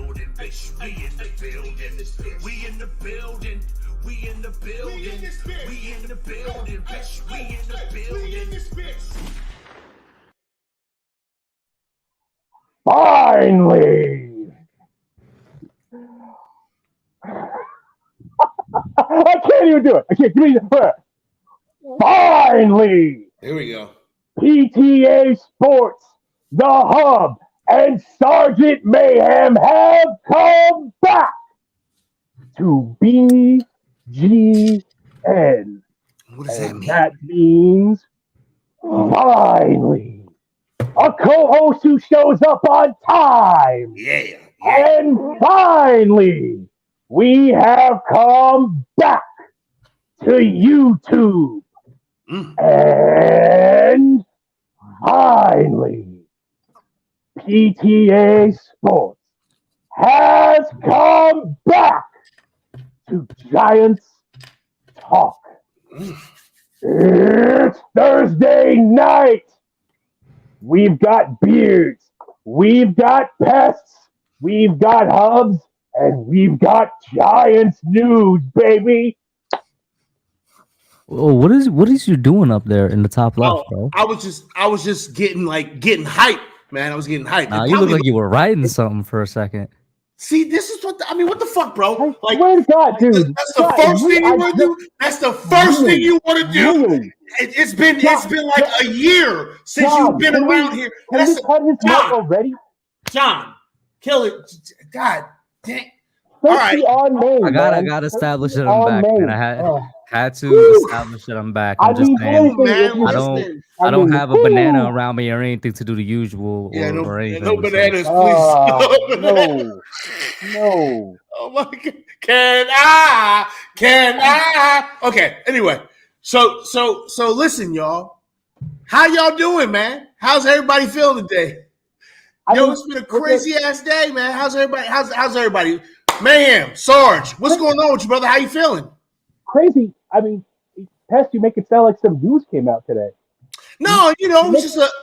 building, bitch. We in the building. We in the building. We in the building. We in the building, bitch. We in the building. Finally! I can't even do it. I can't. Give me the Finally! There we go. PTA Sports, the Hub, and Sergeant Mayhem have come back to BGN. What does that mean? That means finally a co-host who shows up on time. Yeah. And finally, we have come back to YouTube. And finally, PTA Sports has come back to Giants Talk. It's Thursday night. We've got beards, we've got pests, we've got hubs, and we've got Giants news, baby. Oh, what is you doing up there in the top left, bro? I was just getting hyped, man. I was getting hyped. Nah, you look like you were writing something for a second. See, this is what what the fuck, bro? Like, swear to God, dude. That's the first thing you want to do. That's the first thing you want to do. Really? It's been like a year since you've been around here. Can we cut his mic already? John, kill it. God dang. All right. I gotta establish that I'm back, man. I had to establish that I'm back. I'm just saying, I don't have a banana around me or anything to do the usual or anything. No bananas, please. No. Oh my God. Can I? Okay. Anyway, so listen, y'all. How y'all doing, man? How's everybody feeling today? It's been a crazy ass day, man. How's everybody? How's everybody? Mayhem, Sarge, what's going on with you, brother? How you feeling? Crazy. I mean, Pest, you make it sound like some news came out today. No, it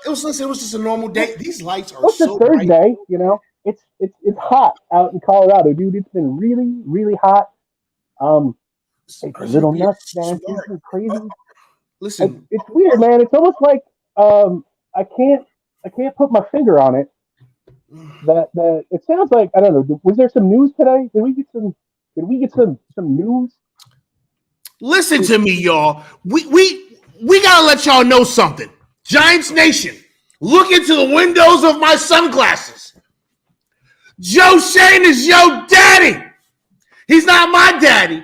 was just a normal day. These lights are so Thursday, bright. It's hot out in Colorado, dude. It's been really, really hot. It's a little nuts, man. It's been crazy. Listen, it's weird, man. It's almost like I can't put my finger on it. That it sounds like, I don't know. Was there some news today? Did we get some news? Listen to me, y'all. We gotta let y'all know something. Giants Nation, look into the windows of my sunglasses. Joe Schoen is your daddy. He's not my daddy,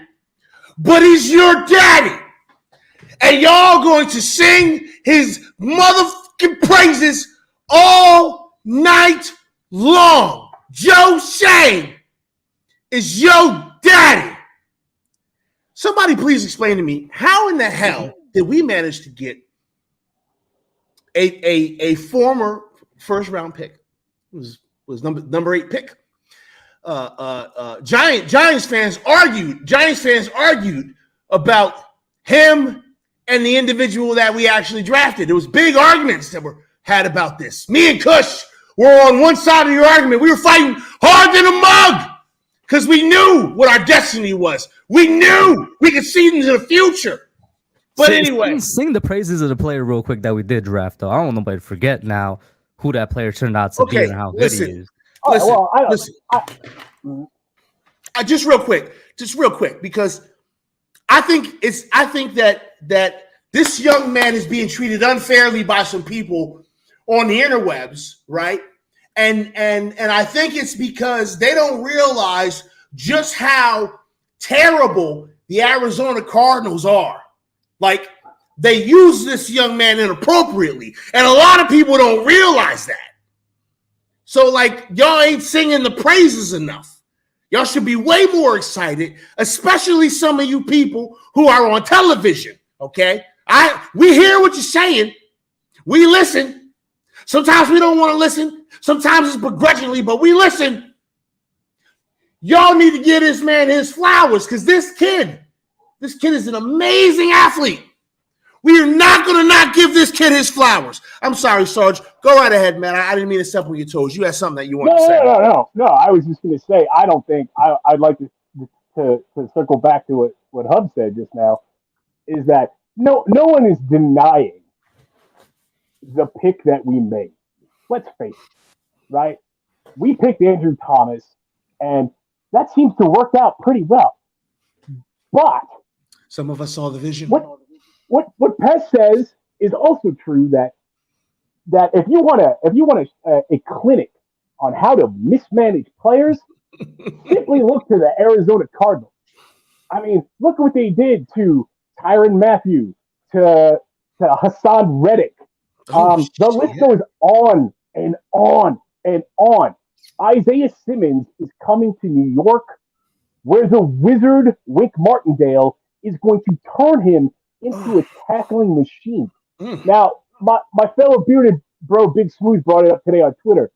but he's your daddy. And y'all going to sing his motherfucking praises all night long. Joe Schoen is your daddy. Somebody please explain to me, how in the hell did we manage to get a former first round pick? It was number 8 pick. Giants fans argued about him and the individual that we actually drafted. There was big arguments that were had about this. Me and Kush were on one side of the argument. We were fighting hard than a mug because we knew what our destiny was. We knew we could see into the future. But anyway. Sing the praises of the player real quick that we did draft, though. I don't want nobody to forget now who that player turned out to be and how good he is. Listen. Just real quick, because I think that this young man is being treated unfairly by some people on the interwebs, right? And I think it's because they don't realize just how terrible the Arizona Cardinals are. Like, they use this young man inappropriately, and a lot of people don't realize that. So, like, y'all ain't singing the praises enough. Y'all should be way more excited, especially some of you people who are on television, okay? We hear what you're saying. We listen. Sometimes we don't want to listen. Sometimes it's begrudgingly, but we listen. Y'all need to give this man his flowers because this kid is an amazing athlete. We are not going to not give this kid his flowers. I'm sorry, Sarge. Go right ahead, man. I didn't mean to step on your toes. You had something that you wanted to say. No. I was just going to say, I don't think I'd like to circle back to what Hub said just now, is that no one is denying the pick that we made. Let's face it, right? We picked Andrew Thomas, and that seems to work out pretty well. But some of us saw the vision. What Pest says is also true, that if you want a clinic on how to mismanage players, simply look to the Arizona Cardinals. I mean, look what they did to Tyrann Mathieu, to Hassan Reddick. The list goes on and on and on. Isaiah Simmons is coming to New York, where the wizard Wink Martindale is going to turn him into a tackling machine. Now, my fellow bearded bro Big Smooth brought it up today on Twitter.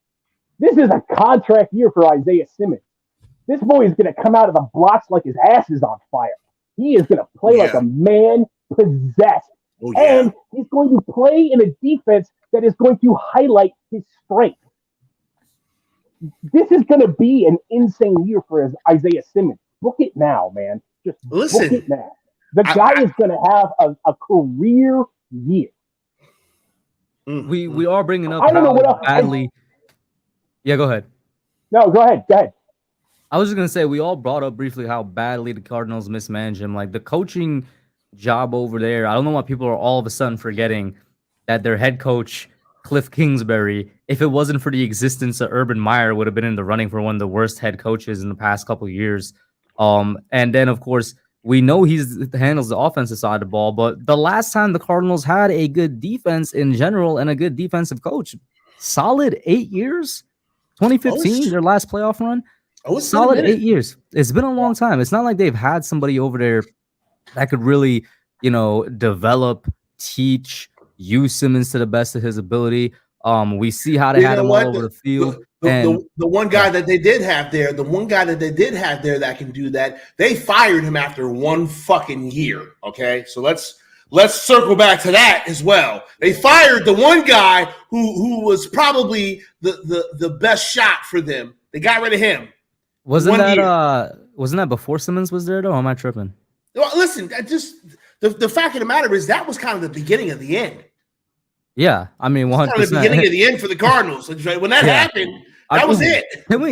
This is a contract year for Isaiah Simmons. This boy is going to come out of the blocks like his ass is on fire. He is going to play like a man possessed. And he's going to play in a defense that is going to highlight his strength. This is going to be an insane year for Isaiah Simmons. Book it now, man. Just book it now. The guy is going to have a career year. We are bringing up how badly. Yeah, go ahead. No, go ahead. I was just going to say, we all brought up briefly how badly the Cardinals mismanage him. Like, the coaching job over there, I don't know why people are all of a sudden forgetting that their head coach, Cliff Kingsbury, if it wasn't for the existence of Urban Meyer, would have been in the running for one of the worst head coaches in the past couple of years. And then, of course, we know he handles the offensive side of the ball, but the last time the Cardinals had a good defense in general and a good defensive coach, solid 8 years, 2015, their last playoff run, solid 8 years. It's been a long time. It's not like they've had somebody over there that could really, develop, teach, use Simmons to the best of his ability. We see how they had him all over the field. The one guy that they did have there, that can do that, they fired him after one fucking year. Okay, so let's circle back to that as well. They fired the one guy who was probably the best shot for them. They got rid of him. Wasn't that before Simmons was there though? Or am I tripping? Well, listen, the fact of the matter is that was kind of the beginning of the end. Yeah, I mean, 100%. Kind of the beginning of the end for the Cardinals. When that happened, that was it.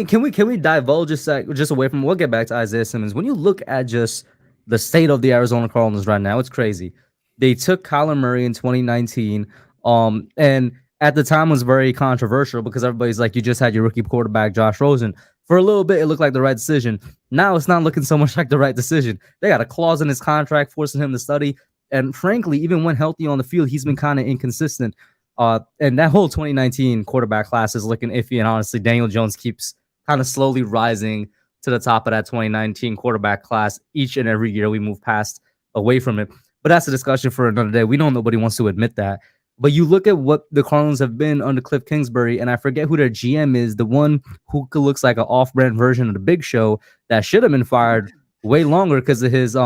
Can we divulge just away from? We'll get back to Isaiah Simmons. When you look at just the state of the Arizona Cardinals right now, it's crazy. They took Kyler Murray in 2019, and at the time was very controversial because everybody's like, you just had your rookie quarterback Josh Rosen. For a little bit, it looked like the right decision. Now it's not looking so much like the right decision. They got a clause in his contract forcing him to study. And frankly, even when healthy on the field, he's been kind of inconsistent. And that whole 2019 quarterback class is looking iffy. And honestly, Daniel Jones keeps kind of slowly rising to the top of that 2019 quarterback class. Each and every year we move past away from it. But that's a discussion for another day. We know nobody wants to admit that. But you look at what the Cardinals have been under Cliff Kingsbury, and I forget who their GM is, the one who looks like an off-brand version of the Big Show that should have been fired way longer because of his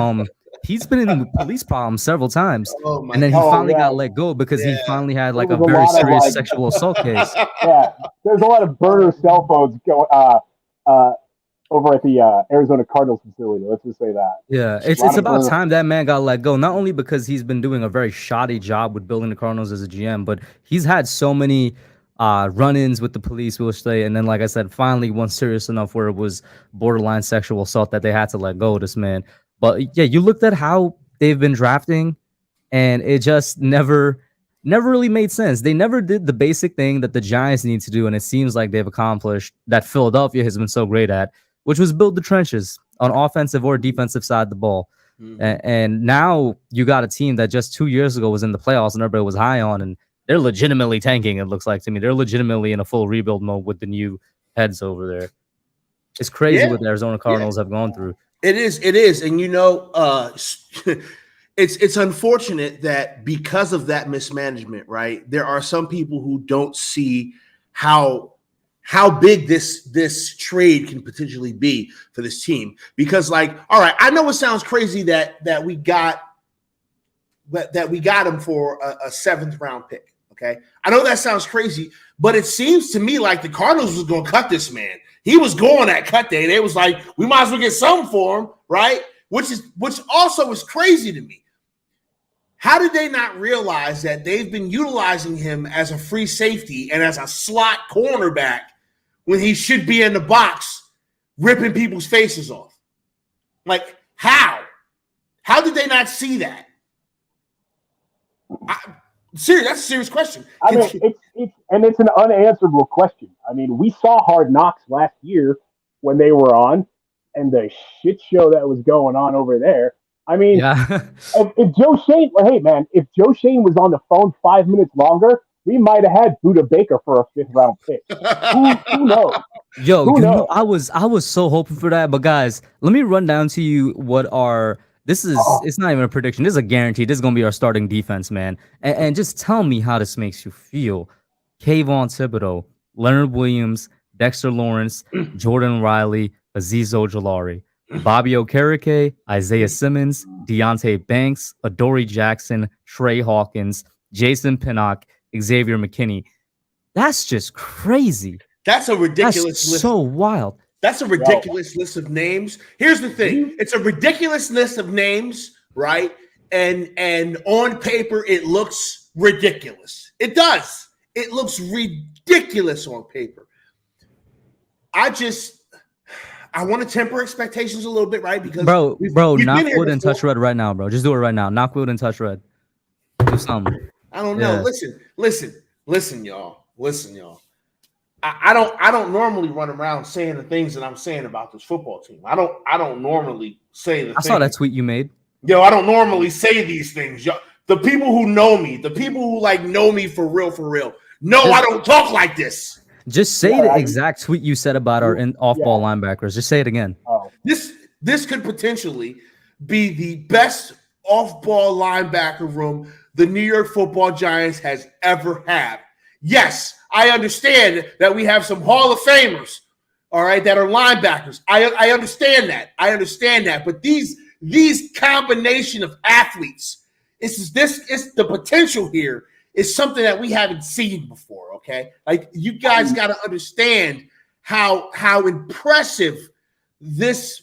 he's been in police problems several times. And then he finally got let go because he finally had like a very serious sexual assault case. Yeah, there's a lot of burner cell phones going over at the Arizona Cardinals facility. Let's just say that. Yeah, it's about time that man got let go. Not only because he's been doing a very shoddy job with building the Cardinals as a GM, but he's had so many run-ins with the police, we'll say. And then, like I said, finally one serious enough where it was borderline sexual assault that they had to let go of this man. But yeah, you looked at how they've been drafting, and it just never really made sense. They never did the basic thing that the Giants need to do, and it seems like they've accomplished that Philadelphia has been so great at, which was build the trenches on offensive or defensive side of the ball. Mm-hmm. And now you got a team that just 2 years ago was in the playoffs and everybody was high on, and they're legitimately tanking, it looks like to me. They're legitimately in a full rebuild mode with the new heads over there. It's crazy what the Arizona Cardinals have gone through. It is. And, it's unfortunate that because of that mismanagement, right, there are some people who don't see how big this trade can potentially be for this team. Because, like, all right, I know it sounds crazy that we got that we got him for a 7th round pick. Okay, I know that sounds crazy, but it seems to me like the Cardinals was going to cut this man. He was going at cut day. They was like, we might as well get something for him, right? Which also is crazy to me. How did they not realize that they've been utilizing him as a free safety and as a slot cornerback when he should be in the box ripping people's faces off? Like, how? How did they not see that? Serious, that's a serious question. I mean, it's an unanswerable question. I mean, we saw Hard Knocks last year when they were on, and the shit show that was going on over there. I mean, if Joe Schoen, hey man, if Joe Schoen was on the phone 5 minutes longer, we might have had Buda Baker for a 5th round pick. Who knows? Who knows? I was so hoping for that, but guys, let me run down to you what our. This is it's not even a prediction. This is a guarantee. This is gonna be our starting defense, man. And just tell me how this makes you feel. Kayvon Thibodeau, Leonard Williams, Dexter Lawrence, Jordan Riley, Azeez Ojulari, Bobby Okereke, Isaiah Simmons, Deontay Banks, Adoree Jackson, Trey Hawkins, Jason Pinnock, Xavier McKinney. That's just crazy. That's a ridiculous list. So wild. That's a ridiculous list of names. Here's the thing. It's a ridiculous list of names, right? And on paper, it looks ridiculous. It does. It looks ridiculous on paper. I want to temper expectations a little bit, right? Because bro, knock wood and touch red right now, bro. Just do it right now. Knock wood and touch red. Do something. I don't know. Listen, y'all. I don't normally run around saying the things that I'm saying about this football team. I don't normally say the. I saw that tweet you made. Yo, I don't normally say these things. Yo, the people who know me, the people who like know me for real, I don't talk like this. Just say the exact tweet you said about our off-ball linebackers. Just say it again. This could potentially be the best off-ball linebacker room the New York Football Giants has ever had. Yes, I understand that we have some Hall of Famers, all right, that are linebackers. I understand that. But these combination of athletes, it's the potential here is something that we haven't seen before, okay? Like, you guys got to understand how impressive this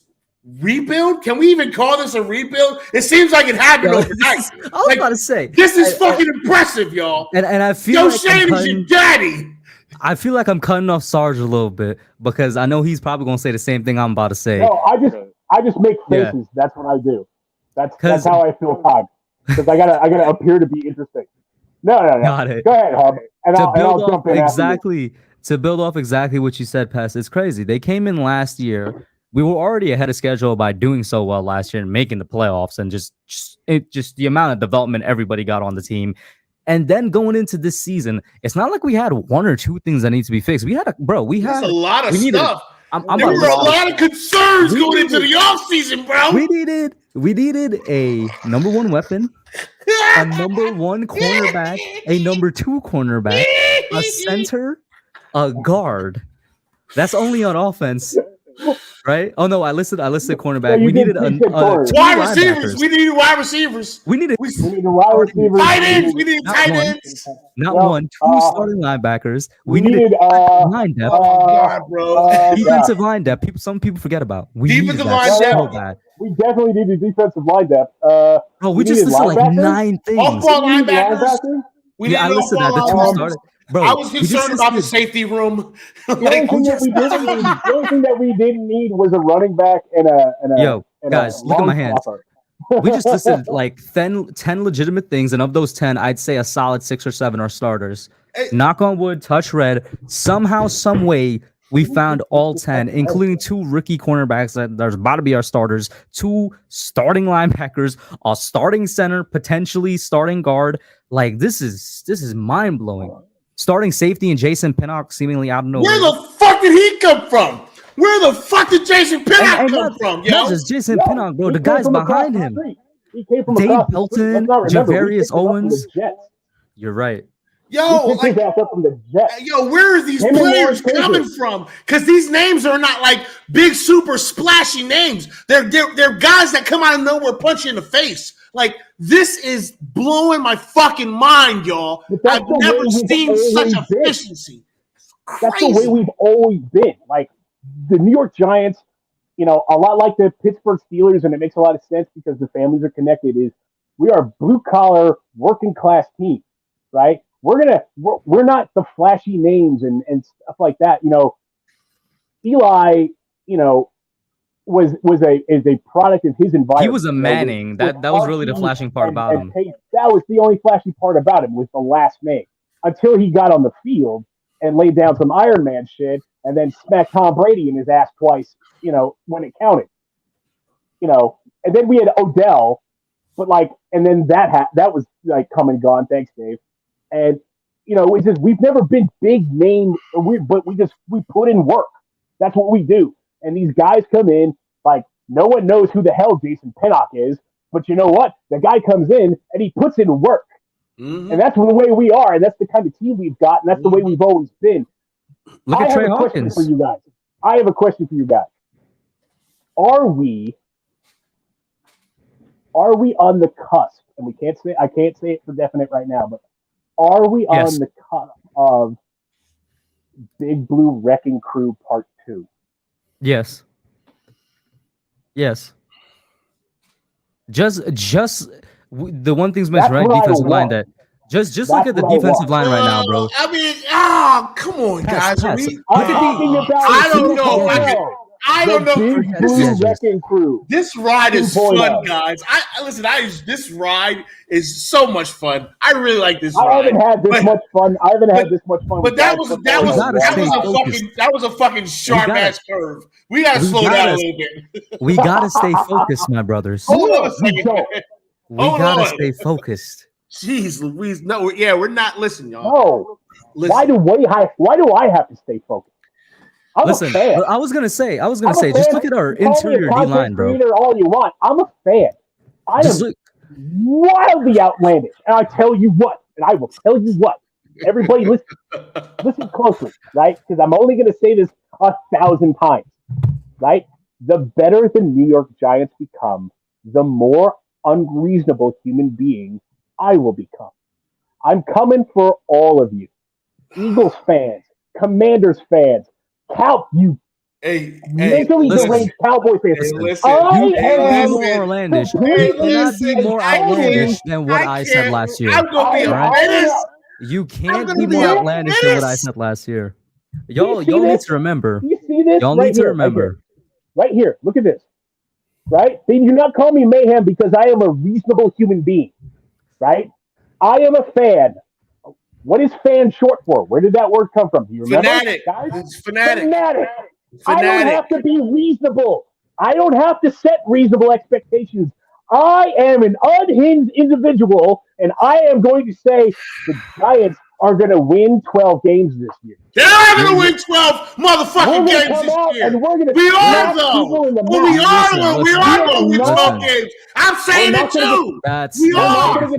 rebuild. Can we even call this a rebuild? It seems like it happened overnight. I was about to say this is fucking impressive, y'all. And I feel like Shane is your daddy. I feel like I'm cutting off Sarge a little bit because I know he's probably gonna say the same thing I'm about to say. No, I just make faces. Yeah. That's what I do. That's how I feel time because I gotta appear to be interesting. No. Got it. Go ahead, Hub. And I'll jump in to build off exactly what you said, Pest. It's crazy. They came in last year. We were already ahead of schedule by doing so well last year and making the playoffs and just the amount of development everybody got on the team. And then going into this season, it's not like we had one or two things that need to be fixed. We had a lot of stuff. There were a lot of concerns going into the offseason, bro. We needed a number one weapon, a number one cornerback, a number two cornerback, a center, a guard. That's only on offense. Right? Oh no, I listed cornerback. Yeah, we needed wide receivers. We needed wide receivers. We needed wide receivers. Tight ends. We needed tight ends. Not one, two starting linebackers. We needed line depth. Defensive line depth. Some people forget about. Defensive line depth. We definitely needed defensive line depth. We just listed like 9 things. Off-ball linebackers. I listed that. The two started. Bro, I was concerned about the safety room. The only thing that we didn't need was a running back and a guys, look at my hands. We just listed like 10 legitimate things, and of those 10, I'd say a solid 6 or 7 are starters. Knock on wood, touch red. Somehow, some way, we found all 10, including 2 rookie cornerbacks that are about to be our starters, 2 starting linebackers, a starting center, potentially starting guard. Like, this is mind blowing. Starting safety and Jason Pinnock seemingly out of nowhere. Where the fuck did he come from? Where the fuck did Jason Pinnock come from? Not just Jason Pinnock, bro. The guys behind him. He came from Dave Belton, Javarius Owens. You're right. Yo, He picked his ass up from the Jets. Yo, where are these players coming from? Because these names are not like big, super splashy names. They're guys that come out of nowhere, punch you in the face. Like, this is blowing my fucking mind, y'all. I've never seen such efficiency. That's the way we've always been. Like, the New York Giants, a lot like the Pittsburgh Steelers, and it makes a lot of sense because the families are connected, is we are blue-collar, working-class team, right? We're not the flashy names and stuff like that. Eli, is a product of his environment. He was a Manning. That was really the flashing part about him. That was the only flashy part about him, was the last name. Until he got on the field and laid down some Iron Man shit and then smacked Tom Brady in his ass twice, when it counted. And then we had Odell, but and then that was come and gone. Thanks, Dave. And it's just we've never been big name, but we put in work. That's what we do. And these guys come in no one knows who the hell Jason Pinnock is, but you know what? The guy comes in and he puts in work, and that's the way we are, and that's the kind of team we've got, and that's the way we've always been. Look at Trey Hawkins. I have a question for you guys. Are we on the cusp? And I can't say it for definite right now, but are we on the cusp of Big Blue Wrecking Crew Part 2? Yes. Just the one thing's mentioned, right? Defensive line. That just look at the defensive line right now, bro. I mean, come on, guys. I don't know. I don't know. This ride is fun, guys. This ride is so much fun. I really like this ride. I haven't had this much fun. But that was a fucking sharp ass curve. We gotta slow down a little bit. We gotta stay focused, my brothers. Hold on a second. We gotta stay focused. Jeez Louise. No, we're not listening, y'all. No. Listen. Why do I have to stay focused? Listen, I was gonna say, just look at our interior D line, bro. All you want. I'm a fan. I am wildly outlandish, and I tell you what, and I will tell you what. Everybody, listen closely, right? Because I'm only gonna say this 1,000 times, right? The better the New York Giants become, the more unreasonable human being I will become. I'm coming for all of you, Eagles fans, Commanders fans. Mentally deranged Cowboy fans. You can't be more outlandish. You cannot be more outlandish than what I said last year. I'm gonna be honest. You can't be more outlandish than what I said last year. Y'all need to remember. You see this? Y'all need to remember. Right here. Look at this. Right? They do not call me mayhem because I am a reasonable human being. Right? I am a fan. What is fan short for? Where did that word come from? Do you remember? Fanatic. It's fanatic. I don't have to be reasonable. I don't have to set reasonable expectations. I am an unhinged individual, and I am going to say the Giants are going to win 12 games this year. They're not going to win 12 motherfucking games this year. We are, though. We are going to win 12 games. I'm saying it, too. We are.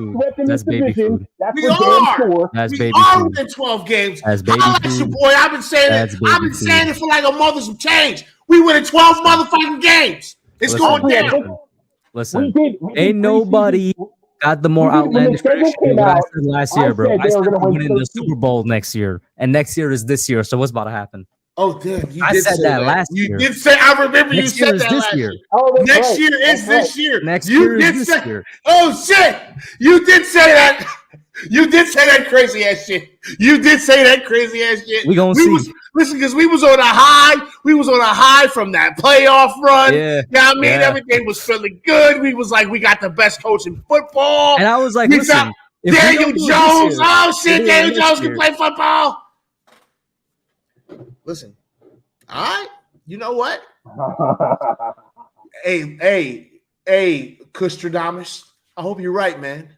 That's baby food. We are. That's baby food. We are winning 12 games. That's baby food. Boy, I've been saying it. I've been saying it for like a month of some change. We winning 12 motherfucking games. It's going down. Listen, ain't nobody got the more outlandish prediction than what I said last year, bro. I said we're winning the Super Bowl next year, and next year is this year. So what's about to happen? Oh, damn! I said that last year. You did say. I remember you said that last year. Next year is this year. Next year is this year. Oh shit! You did say that. You did say that crazy ass shit. We gonna see. Listen, because we was on a high. We was on a high from that playoff run. Yeah. Now I mean, everything was feeling good. We was like, we got the best coach in football. And I was like, listen, Daniel Jones. Oh shit, Daniel Jones can play football. Listen, all right. You know what? hey, Kustradamus. I hope you're right, man.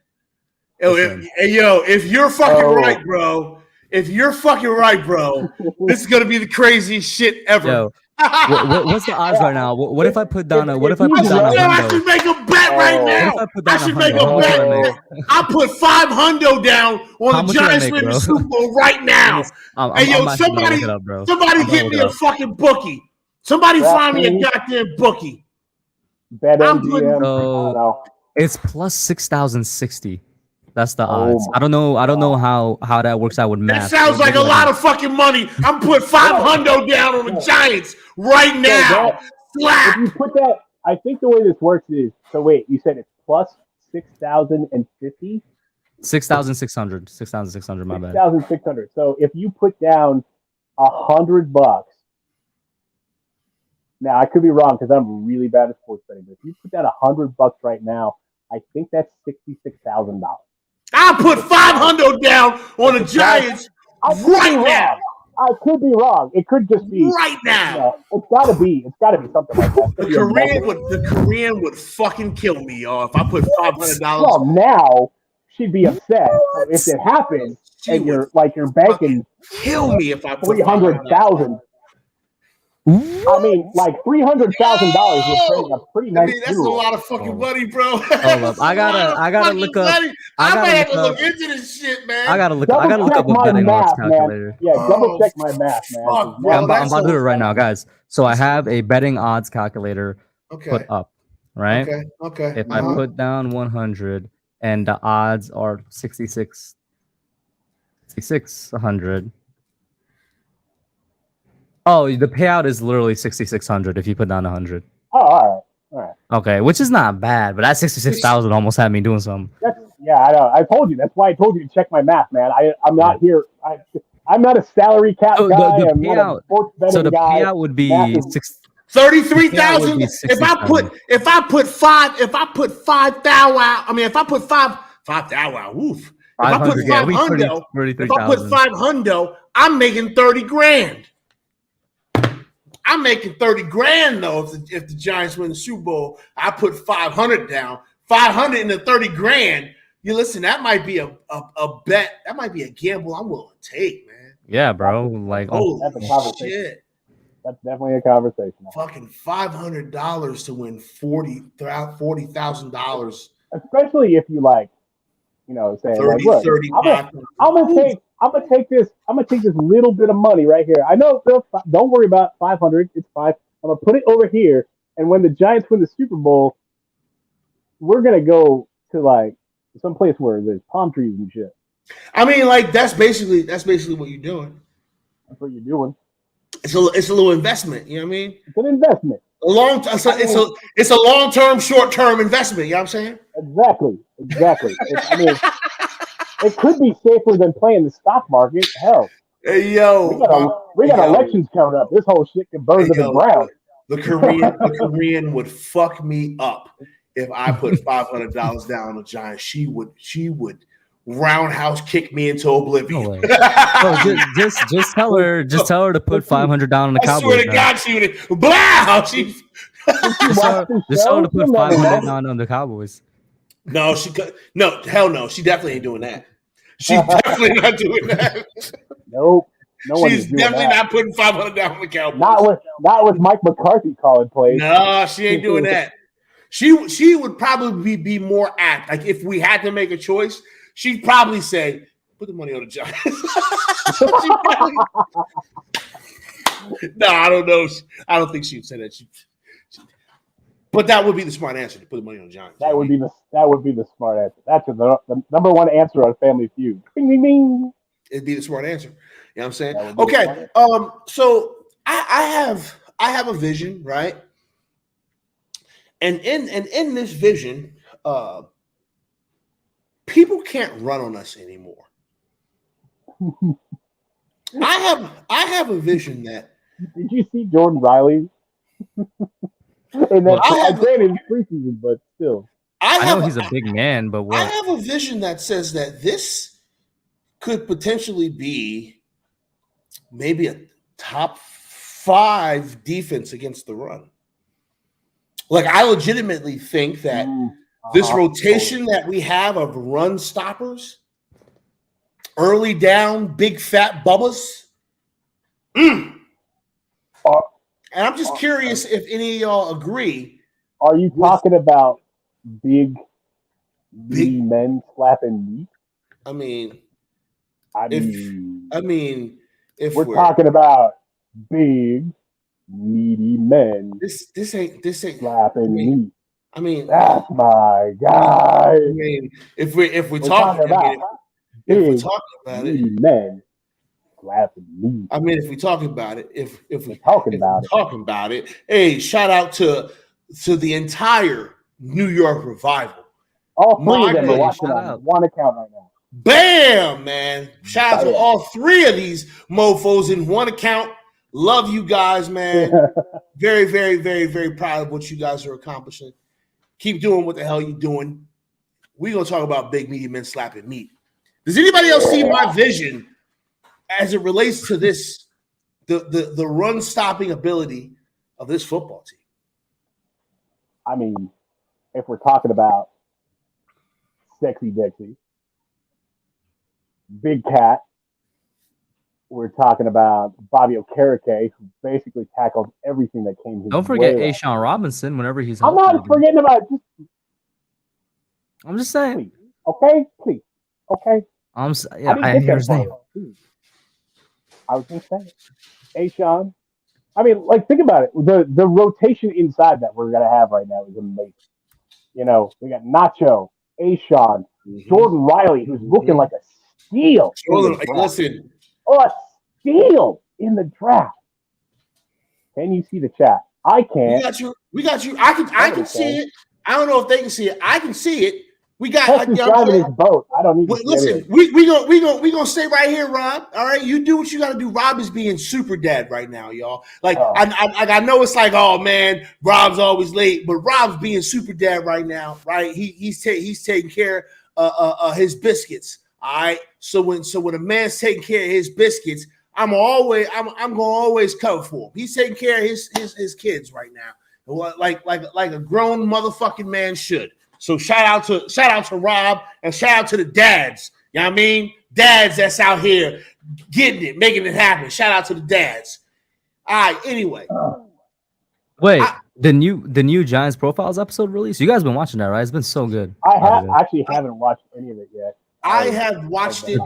If you're fucking right, bro. This is gonna be the craziest shit ever. Yo, what's the odds right now? What if I put down a? What if I put down a I window? should make a bet right Oh. now. What if I put I down should 100? make a How much would I bet. make? I put $500 down on How the much would I Giants make, winning bro? the Super Bowl right now. I'm Hey, yo, actually gonna somebody look it up, bro. somebody I'm gonna get look me it a up. fucking bookie. Somebody find me a DraftKings, goddamn bookie. I'm putting BetMGM. I don't So know. it's plus 6,060. That's the Oh odds. my I don't know God. how that works out with that math. sounds like a Maybe I lot can- of fucking money. I'm putting $500 down on the Giants right So now. that, if Slap. you put that, I think the way this works is, so wait, you said it's plus 6,050? 6,600. 6,600, my bad. 6,600. So if you put down $100, now I could be wrong because I'm really bad at sports betting, but if you put down $100 right now, I think that's $66,000. I'll put $500 down on the Giants I could be right wrong. now. I could be wrong. It could just be, Right now. it's gotta be something like that. The Korean would fucking kill me, y'all, if I put $500. Well, now she'd be upset if it happens, She and would you're banking kill me if I put $300,000. I mean, like $300,000 would bring a pretty I nice mean, that's a funeral. lot of fucking money, bro. Hold up. I gotta look up. I might have to look look into this shit, man. I gotta look Double up check a my betting odds math, man. calculator. Yeah, double Oh, check my math, man. fuck, bro. Yeah, I'm that's about to do a- it right now, guys. So I have a betting odds calculator Okay. put up, right? Okay. If I put down 100 and the odds are 6,600. Oh, the payout is literally 6,600 if you put down 100. Oh, all right. Okay, which is not bad, but that 66,000 almost had me doing something. Yeah, I know. I told you. That's why I told you to check my math, man. I'm not here. I'm not a salary cap So guy. the I'm not a payout- sports betting So the guy. payout would be Math is- 33,000. Yeah, it would be If I put five thou out. I mean, if I put five thou out. Oof. If I put 500, yeah, we $500, if I put 33,000. $500, I'm making 30 grand. I'm making 30 grand though. If the Giants win the Super Bowl, I put 500 down. 500 into 30 grand. You listen, that might be a bet. That might be a gamble I'm willing to take, man. Yeah, bro. Like, Holy That's a conversation. shit. That's definitely a conversation. Fucking $500 to win $40,000. Especially if you like, say 30, like, look, 35. I'm gonna take this little bit of money right here. I know, Phil, don't worry about 500. It's fine. I'm gonna put it over here, and when the Giants win the Super Bowl, we're gonna go to like some place where there's palm trees and shit. I mean, like that's basically what you're doing. That's what you're doing. It's a little investment. You know what I mean? It's an investment. It's a long-term, short-term investment. You know what I'm saying? Exactly. It could be safer than playing the stock market. Hell, Hey, yo, we got elections coming up. This whole shit can burn to the ground. The Korean would fuck me up if I put $500 down on the Giants. She would roundhouse kick me into oblivion. No way. Oh, just tell her to put 500 down on the I Cowboys. swear to God, she would. Blow! She. Just tell her to put 500 down on the Cowboys. No, no, hell no. She definitely ain't doing that. She's definitely not doing that. Nope. No one She's is doing definitely that. not putting 500 down on the Cowboys. Not with Mike McCarthy calling plays. No, she ain't doing that. She would probably be more apt. Like if we had to make a choice, she'd probably say, "Put the money on the Giants." No, I don't know. I don't think she would say that. But that would be the smart answer to put the money on the Giants. That would be the smart answer. That's the number one answer on Family Feud. Bing, bing, bing. It'd be the smart answer. You know what I'm saying? That would be the Okay. So I have a vision, right? And in this vision, people can't run on us anymore. I have a vision that. Did you see Jordan Riley? And that's granted it's preseason, but still. I know he's a big man, but what? I have a vision that says that this could potentially be maybe a top 5 defense against the run. Like I legitimately think that this rotation that we have of run stoppers, early down, big fat bubbas. Uh, And I'm just curious if any of y'all agree. Are you talking about big men slapping meat. I mean, I if mean, if we're talking about big meaty men this ain't slapping meat. I mean, That's my guy. I mean, if we're talking about if we're big talking about meaty it, men slapping meat. I mean, if we're talking about it, if we're talking about it, hey, shout out to the entire New York Revival. All three of them are watching on one account right now. Bam, man. Shout out to all three of these mofos in one account. Love you guys, man. Very, very, very, very proud of what you guys are accomplishing. Keep doing what the hell you're doing. We're going to talk about big meaty men slapping meat. Does anybody else see my vision as it relates to this, the run-stopping ability of this football team? I mean, if we're talking about Sexy Dixie, Big Cat, we're talking about Bobby Okereke, who basically tackled everything that came his way. Don't forget Ashawn Robinson whenever he's I'm not forgetting about it. I'm just saying. Please. Okay? Please. Okay? I hear his name. I was going to say it. Ashawn. I mean, like, think about it. The rotation inside that we're going to have right now is amazing. You know, we got Nacho, Ashawn, Jordan Riley, who's looking like a steal. Listen. A steal in the draft. Can you see the chat? I can't. We got you. I can see it. I don't know if they can see it. I can see it. We got driving his boat. I don't need to listen. We gonna stay right here, Rob. All right, you do what you got to do. Rob is being super dad right now, y'all. Like I know it's like, oh man, Rob's always late, but Rob's being super dad right now, right? He's taking care of his biscuits. All right. So when a man's taking care of his biscuits, I'm gonna always cover for him. He's taking care of his kids right now, like a grown motherfucking man should. So shout out to Rob and shout out to the dads. You know what I mean? Dads that's out here getting it, making it happen. Shout out to the dads. All right. Anyway. Wait, the new Giants Profiles episode released? You guys been watching that, right? It's been so good. I actually haven't watched any of it yet. I have watched it.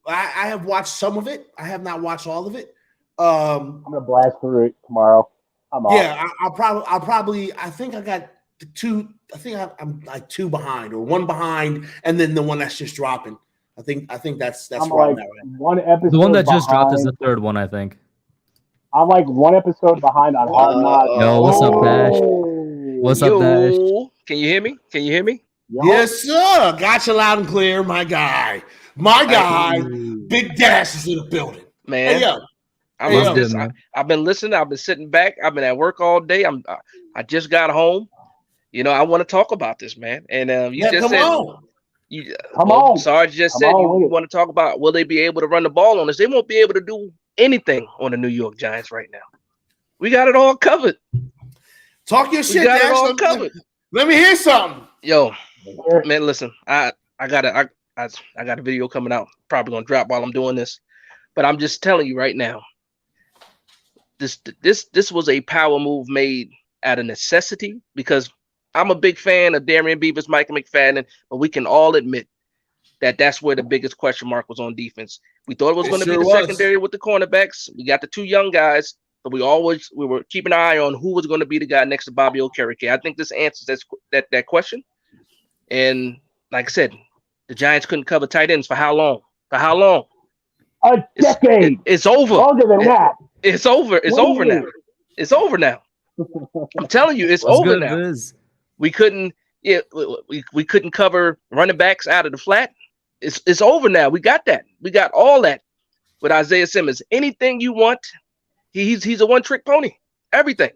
I have watched some of it. I have not watched all of it. I'm gonna blast through it tomorrow. I'm off. Yeah, I'll probably. I think I got two. I think I'm like two behind or one behind, and then the one that's just dropping. I think that's I'm where like I'm at right. One episode. The one that just dropped behind. is the third one, I think. I'm like one episode behind on Hard Knocks. Yo, what's up, Dash? What's up, Dash? Can you hear me? Yo. Yes, sir. Got you loud and clear, my guy. My guy, Big Dash is in the building. Man, hey, I've been listening. I've been sitting back. I've been at work all day. I just got home. You know, I want to talk about this, man. And you just said, come on. Sarge just said you want to talk about will they be able to run the ball on us? They won't be able to do anything on the New York Giants right now. We got it all covered. Talk your shit, Dash. It all covered. Let me hear something. Yo, man, listen. I got a video coming out. Probably gonna drop while I'm doing this, but I'm just telling you right now. This was a power move made out of necessity because I'm a big fan of Darian Beavers, Michael McFadden, but we can all admit that that's where the biggest question mark was on defense. We thought it was going to be the secondary with the cornerbacks. We got the two young guys, but we were keeping an eye on who was going to be the guy next to Bobby Okereke. I think this answers that question. And like I said, the Giants couldn't cover tight ends for how long? A decade. It's over. Longer than that. It's over. It's over now. It's over now. I'm telling you, it's over now. We couldn't cover running backs out of the flat. It's over now. We got that. We got all that with Isaiah Simmons. Anything you want, he's a one-trick pony. Everything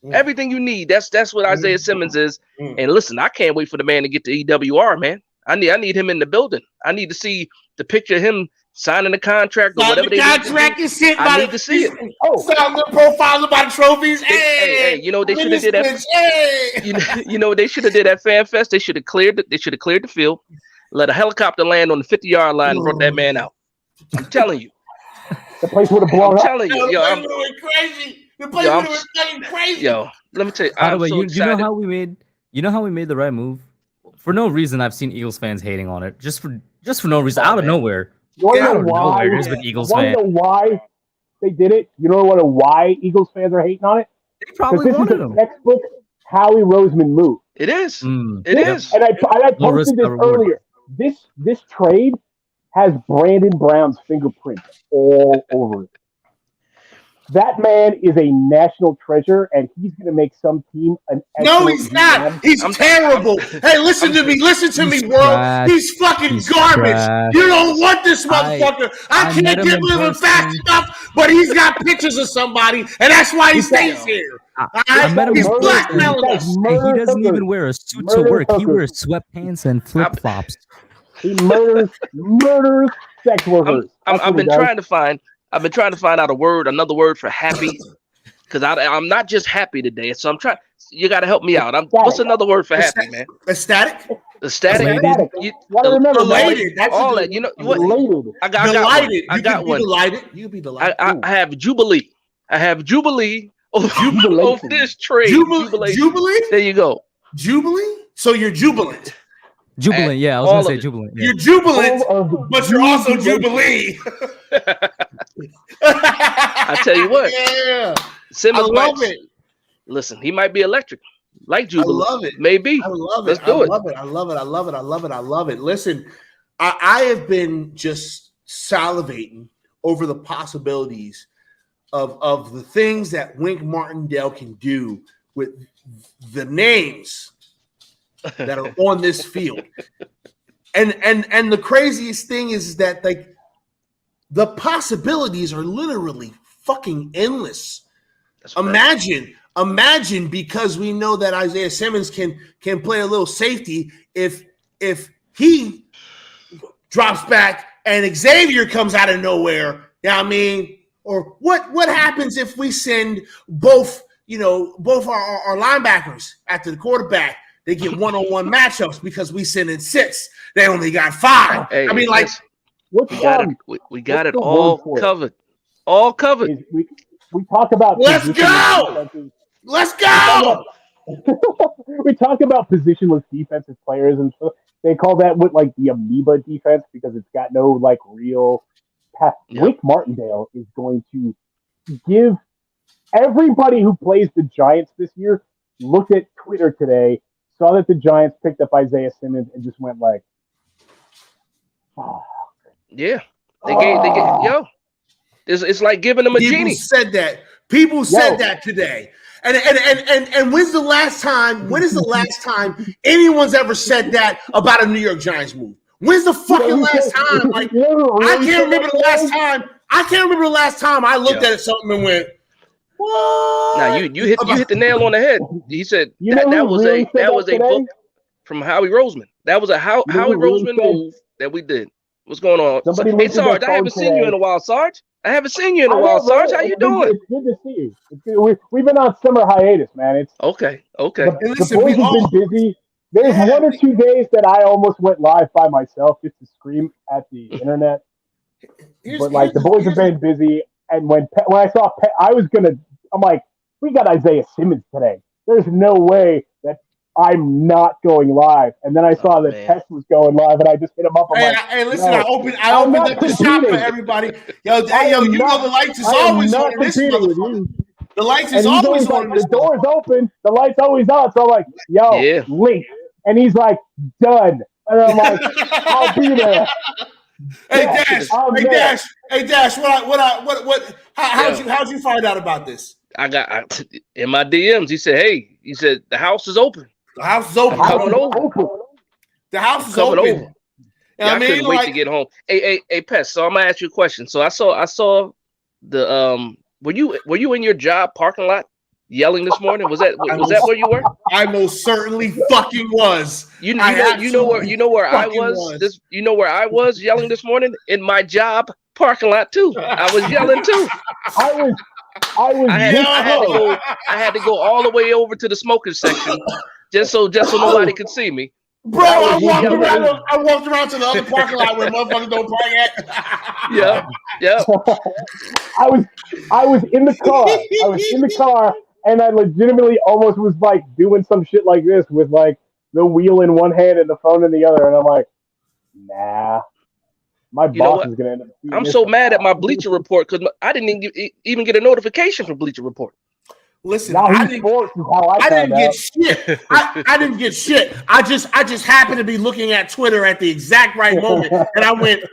you need. That's what Isaiah Simmons is. And listen, I can't wait for the man to get to EWR, man. I need him in the building. I need to see the picture of him signing the contract or whatever. The contract is shit. I need to see it. Sign the profiles about the trophies. Hey, you know they should have did that. Hey. You know they should have did that fan fest. They should have cleared the field, let a helicopter land on the 50-yard line and brought that man out. I'm telling you. The place would have blown up. I'm telling you. The place would have been crazy. The place would have been crazy. Yo, let me tell you. By the way, you know how we made You know how we made the right move? For no reason, I've seen Eagles fans hating on it. Just for no reason, out of nowhere. You want to know Why? why? There's been Eagles You want to fans. know why they did it? You know why Eagles fans are hating on it? They probably Because this wanted is a him. textbook Howie Roseman move. It is. Mm. It is. And I Low risk, posted this high reward. earlier. This trade has Brandon Brown's fingerprint all over it. That man is a national treasure, and he's going to make some team an No, excellent he's not. GM. He's terrible. Hey, listen to me. Listen to me, world. trash. He's fucking He's garbage. trash. You don't want this motherfucker. I met can't him get in rid of him person. fast enough, but he's got pictures of somebody, and that's why he stays here. I met him He's in person. blackmailing us. And he doesn't even wear a suit to Murder work. He hookers. wears sweatpants and flip flops. He murders sex workers. I've been trying to find out another word for happy, because I'm not just happy today. So I'm trying. You got to help me out. What's another word for happy, man? Ecstatic? Ecstatic. Elated. You gotta remember, Elated. That's all a that. You know what? Elated. I got delighted. one. I got one. Delighted. You can be delighted. I have jubilee. I have jubilee over this trade. Jubilee? There you go. Jubilee? So you're jubilant. Jubilant, yeah, I was all gonna say of it. jubilant. Yeah. You're jubilant, All of but you're also Jubilee. I tell you what. Yeah. Simmons I love might, it. Listen, he might be electric, like Jubilee. I love it. Maybe. I love it. Let's do it. I love it. Listen, I have been just salivating over the possibilities of the things that Wink Martindale can do with the names that are on this field. And the craziest thing is that, like, the possibilities are literally fucking endless. Imagine, because we know that Isaiah Simmons can play a little safety, if he drops back and Xavier comes out of nowhere. You know what I mean? Or what happens if we send both our linebackers after the quarterback? They get one-on-one matchups because we send in 6. They only got 5. Hey, I mean, like, we got it all covered. All covered. We talk about let's go. We talk about positionless defensive players, and so they call that the amoeba defense because it's got no real path. Yep. Wink Martindale is going to give everybody who plays the Giants this year looked at Twitter today, saw that the Giants picked up Isaiah Simmons, and just went like, oh. Yeah. They gave yo. It's like giving them a genie. People said that today. And when's the last time? When is the last time anyone's ever said that about a New York Giants move? When's the fucking last time? Like, I can't remember the last time. I can't remember the last time I looked at something and went, "What?" Now you hit the nail on the head. He said that was a book from Howie Roseman. That was a Howie Roseman move that we did. What's going on? Hey, Sarge, I haven't seen you in a while, Sarge. I haven't seen you in a while, Sarge. How you doing? It's good to see you. We've been on summer hiatus, man. It's okay. The boys have been busy. There's 1 or 2 days that I almost went live by myself just to scream at the internet. But the boys have been busy, and when I saw I'm like, we got Isaiah Simmons today. There's no way that I'm not going live. And then I saw that Pest was going live, and I just hit him up. Hey, listen, I opened up the shop for everybody. You know the lights is always on in this motherfucker. The lights is always on. The door's open. The light's always on. So I'm like, link. And he's like, done. And I'm like, I'll be there. Hey Dash. How'd you find out about this? I got in my DMs. He said the house is open. The house is open. Coming over. The house is coming open. Over. Yeah, I couldn't wait to get home. Hey, Pest. So I'm gonna ask you a question. So I saw the Were you in your job parking lot yelling this morning? Was that where you were? I most certainly fucking was. You know where I was. You know where I was yelling this morning in my job parking lot too. I was yelling too. I had to go all the way over to the smoking section just so nobody could see me. Bro, I walked around to the other parking lot where motherfuckers don't park at. Yeah. I was in the car. and I legitimately almost was like doing some shit like this with like the wheel in one hand and the phone in the other, and I'm like, nah, my You know boss what? is gonna end up seeing I'm this so mad at somehow. my Bleacher Report because I didn't even get a notification from Bleacher Report. Listen, Now I he's didn't. sports is how I I found didn't get out. shit. I didn't get shit. I just happened to be looking at Twitter at the exact right moment, and I went,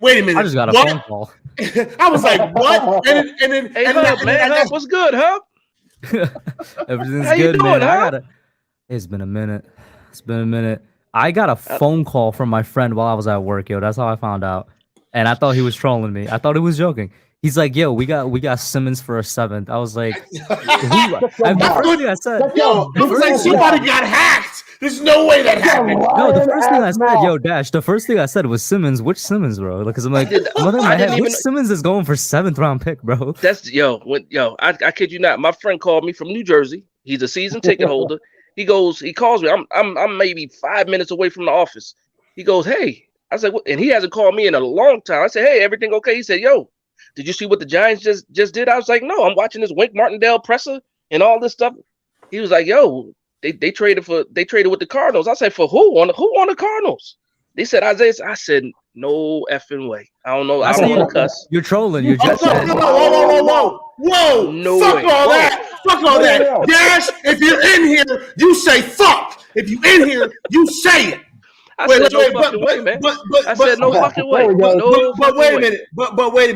"Wait a minute, I just got a what?" phone call. I was like, "What?" And then, Hey, Hub, man, Hub, what's good, Hub? Everything's How you good, doing, man. huh? It's been a minute. It's been a minute. I got a phone call from my friend while I was at work, yo. That's how I found out. And I thought he was trolling me. I thought he was joking. He's like, "Yo, we got Simmons for a 7th." I was like, "Who?" The first thing I said, Yo, it was like somebody got hacked. There's no way that happened. no, the first thing I said, yo, Dash, the first thing I said was Simmons. Which Simmons, bro? Because I'm like, which Simmons is going for 7th round pick, bro? That's I kid you not. My friend called me from New Jersey. He's a season ticket holder. He calls me. I'm maybe 5 minutes away from the office. He goes, "Hey." I said, "What?" And he hasn't called me in a long time. I said, "Hey, everything okay?" He said, "Yo, did you see what the Giants just did?" I was like, "No, I'm watching this Wink Martindale presser and all this stuff." He was like, "Yo, they traded with the Cardinals." I said, "For who? On the Cardinals?" They said Isaiah. I said, "No effing way. I don't know. I don't want to cuss." You're trolling. You're Oh, just whoa! No Fuck way. all that! Fuck all that! Dash, if you're in here, you say fuck. If you in here, you say it. I said no fucking way, man. I said no fucking way. But wait a minute. But wait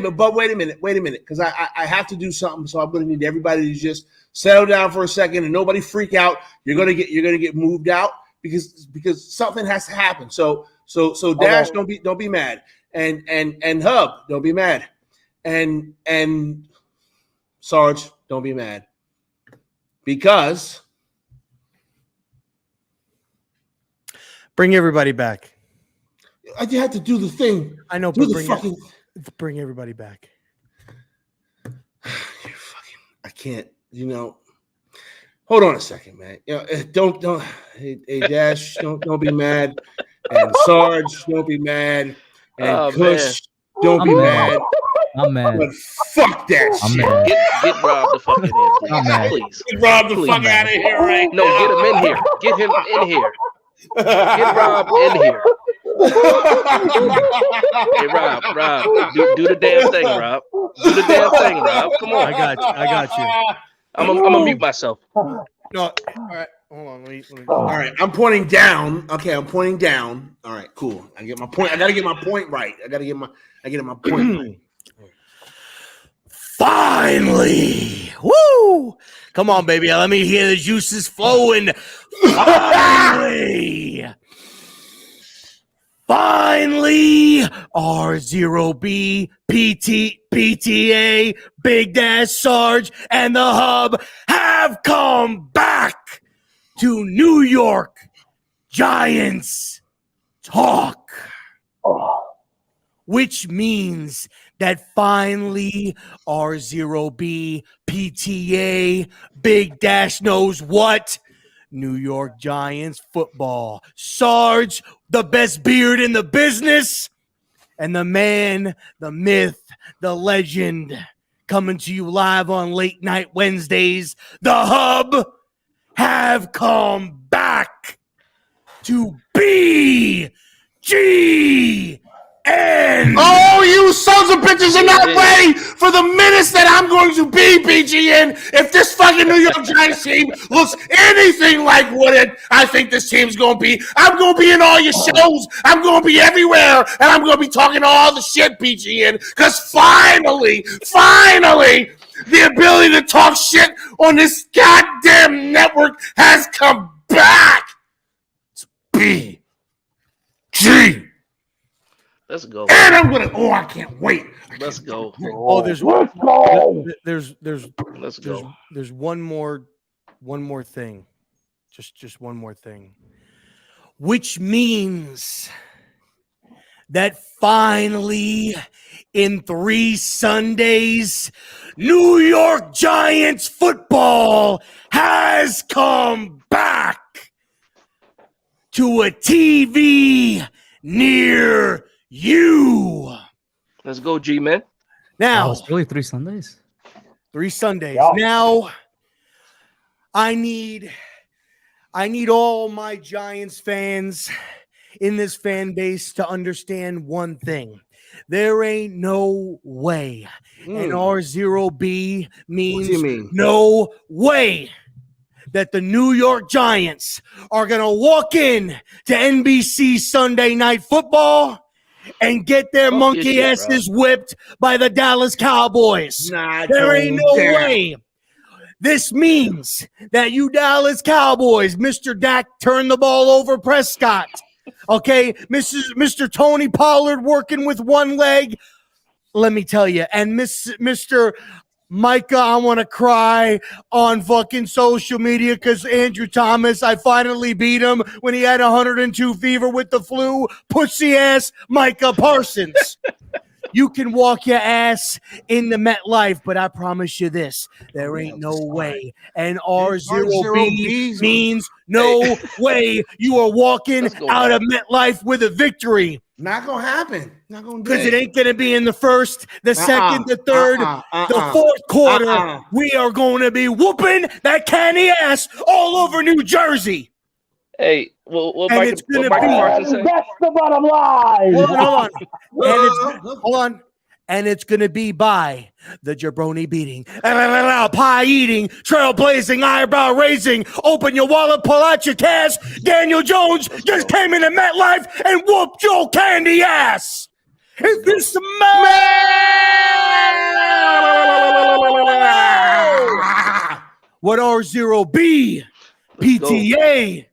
a minute. Because I have to do something. So I'm going to need everybody to just settle down for a second and nobody freak out. You're gonna get moved out because something has to happen. So Dash, don't be mad. And Hub, don't be mad. And Sarge, don't be mad. Because bring everybody back. I had to do the thing. I know, do but bring everybody back. I can't. Hold on a second, man. Don't. Hey, Dash, don't be mad. And Sarge, don't be mad. And Kush, don't be mad. I'm mad. But fuck that shit. Get Rob the fuck in here, please. I'm mad. Please. Get Rob the fuck out of here right now. No, get him in here. Get him in here. Get Rob in here. Hey, Rob, do the damn thing, Rob. Do the damn thing, Rob. Come on. I got you. I'm gonna mute myself. No, all right. Hold on. Let me. All right, I'm pointing down. Okay, I'm pointing down. All right, cool. I get my point. I gotta get my point right. I get my point right. Finally! Woo! Come on, baby. Let me hear the juices flowing. Finally! Finally! RZeroB, PTA, Big Dash Sarge, and the Hub have come back to New York Giants talk. Which means that finally RZeroB, PTA, Big Dash knows what? New York Giants football. Sarge, the best beard in the business, and the man, the myth, the legend, coming to you live on Late Night Wednesdays, the Hub, have come back to BGN. Oh, you sons of bitches are not ready for the menace that I'm going to be, BGN. If this fucking New York Giants team looks anything like what I think this team's going to be, I'm going to be in all your shows. I'm going to be everywhere, and I'm going to be talking all the shit, BGN, because finally, the ability to talk shit on this goddamn network has come back. It's BG. Let's go. And I'm gonna. Oh, I can't wait. Let's go. Oh, there's Let's go. Let's go. There's one more thing. Just one more thing. Which means that finally, in 3 Sundays, New York Giants football has come back to a TV near you. Let's go, G-Man. Now, it's really 3 Sundays. 3 Sundays. Yeah. Now, I need all my Giants fans in this fan base to understand one thing. There ain't no way. And R0B means What do you mean? no way that the New York Giants are going to walk in to NBC Sunday Night Football and get their monkey asses whipped by the Dallas Cowboys. There ain't no way. This means that you Dallas Cowboys, Mr. Dak turned the ball over Prescott. Okay, Mr. Tony Pollard working with one leg. Let me tell you, and Mr. Micah, I want to cry on fucking social media because Andrew Thomas, I finally beat him when he had 102 fever with the flu. Pussy ass Micah Parsons. You can walk your ass in the MetLife, but I promise you this: there ain't no way. And R0B means no way you are walking out of MetLife with a victory. Not gonna happen. Not gonna do because it ain't gonna be in the first, the second, the third, the fourth quarter. We are going to be whooping that candy ass all over New Jersey. Hey, well, and it's going to be. That's the bottom line. Hold on. And it's going to be by the jabroni beating, pie eating, trailblazing, eyebrow raising, open your wallet, pull out your cash. Daniel Jones just came into MetLife and whooped your candy ass. Is this what R0B, PTA,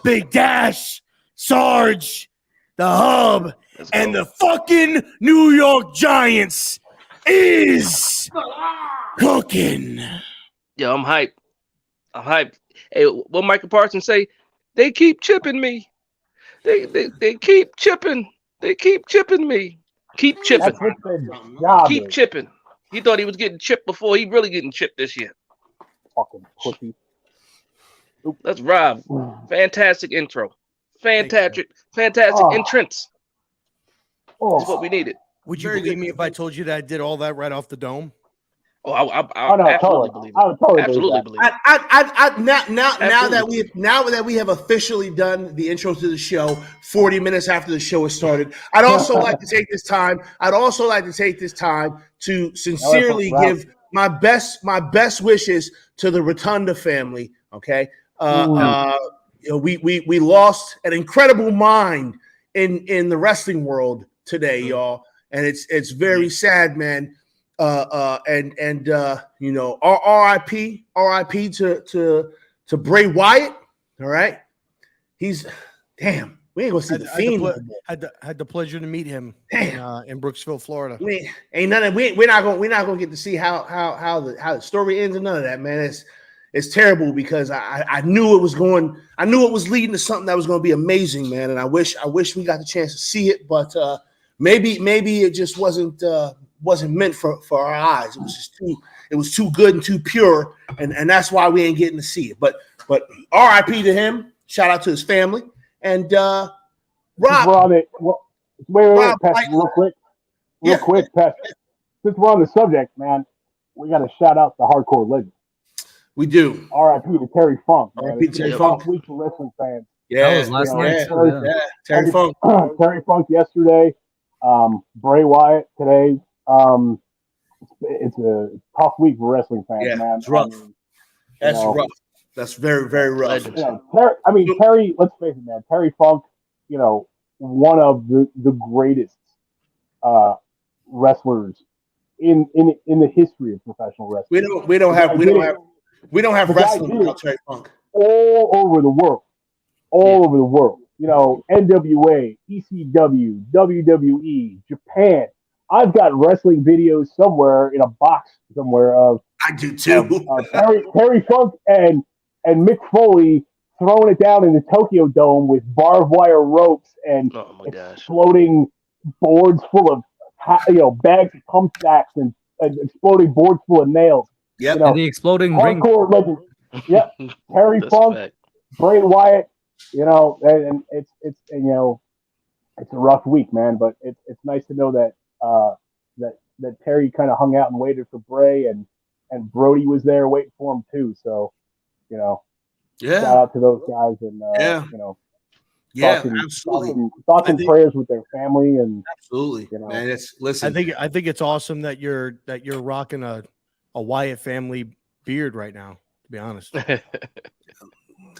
Big Dash, Sarge, the Hub, and the fucking New York Giants is cooking. Yo, I'm hyped. Hey, what Michael Parsons say? They keep chipping me. They keep chipping. They keep chipping me. Keep chipping. Keep chipping. He thought he was getting chipped before. He really getting chipped this year. Fucking pussy. That's Rob. Fantastic intro. Fantastic entrance. That's what we needed. Would you believe me if I told you that I did all that right off the dome? Oh, I absolutely believe it. I would totally absolutely believe it. Now that we have officially done the intro to the show 40 minutes after the show has started, I'd also like to take this time to sincerely give my best wishes to the Rotunda family. Okay. We lost an incredible mind in the wrestling world today, y'all, and it's very sad, man. RIP to Bray Wyatt. All right, he's damn. We ain't gonna see the Fiend. Had the pleasure to meet him in Brooksville, Florida. We're not gonna get to see how the story ends and none of that, man. It's terrible because I knew it was leading to something that was going to be amazing, man. And I wish we got the chance to see it, but maybe it just wasn't meant for our eyes. It was too good and too pure, and that's why we ain't getting to see it. But R.I.P. to him. Shout out to his family. And Rob, wait, Pest, real quick, Pest. Since we're on the subject, man, we got to shout out the hardcore legend. We do. R.I.P. to Terry Funk. R.I.P. to Terry Funk. Week for wrestling fans. Yeah, that was last night. Terry Funk. Terry Funk yesterday. Bray Wyatt today. It's a tough week for wrestling fans, man. It's rough. That's rough. That's very, very rough. Terry. Let's face it, man. Terry Funk. One of the greatest wrestlers in the history of professional wrestling. We don't have wrestling without Terry Funk. All over the world. NWA, ECW, WWE, Japan. I've got wrestling videos somewhere in a box somewhere of. I do too. Terry Funk and Mick Foley throwing it down in the Tokyo Dome with barbed wire ropes and exploding boards full of bags of pump stacks and exploding boards full of nails. Yeah, and the exploding ring. Legend. Yep. Terry Funk, Bray Wyatt. And it's a rough week, man. But it's nice to know that that Terry kind of hung out and waited for Bray, and Brody was there waiting for him too. So, shout out to those guys and thoughts and prayers with their family and absolutely. Man, listen. I think it's awesome that you're rocking a Wyatt family beard right now. To be honest,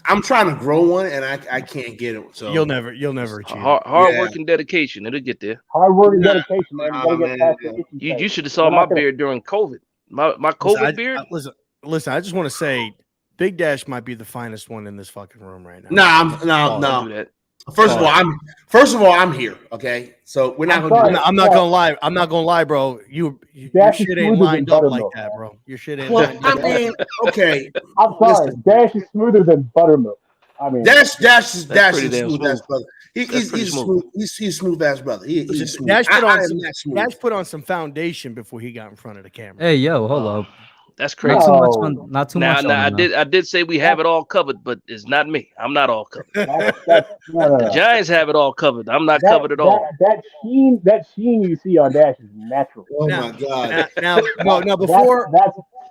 I'm trying to grow one and I can't get it. So you'll never achieve hard work and dedication. It'll get there. Hard work and dedication, man. You gotta get past the You should have saw my beard during COVID. My COVID beard. Listen, I just want to say, Big Dash might be the finest one in this fucking room right now. No. Don't do that. First of all, I'm here. Okay, so we're not going to do that. I'm not gonna lie. I'm not gonna lie, bro. Your shit ain't lined up like that, bro. Your shit ain't. Well, I mean, okay. I'm sorry. Dash is smoother than buttermilk. I mean, Dash is smooth ass brother. He's smooth. He's smooth ass brother. He's smooth. Dash put on some foundation before he got in front of the camera. Hey, yo, hold up. That's crazy. Not too much. Now, I did say we have it all covered, but it's not me. I'm not all covered. The Giants have it all covered. I'm not covered at all. That sheen you see on Dash is natural. Oh my god! Now before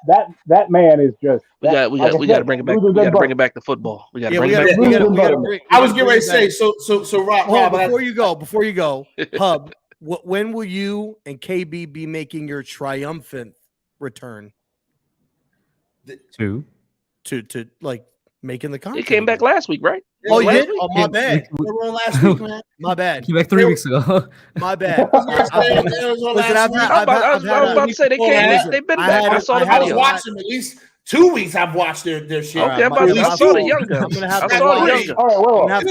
that man is just. We got to bring it back. We got to bring it back to football. We got to bring it back. I was getting ready to say so. Rob, before you go, Hub, when will you and KB be making your triumphant return? To like making the content. It came back last week, right? Oh, you did? Oh, my bad. We were on last week, man. My bad. Came back 3 weeks ago. My bad. I was about to say they came. They've been back. I saw the video. I was watching at least 2 weeks. I've watched their shit. Okay, I saw the young guns. I saw the young guns. All right,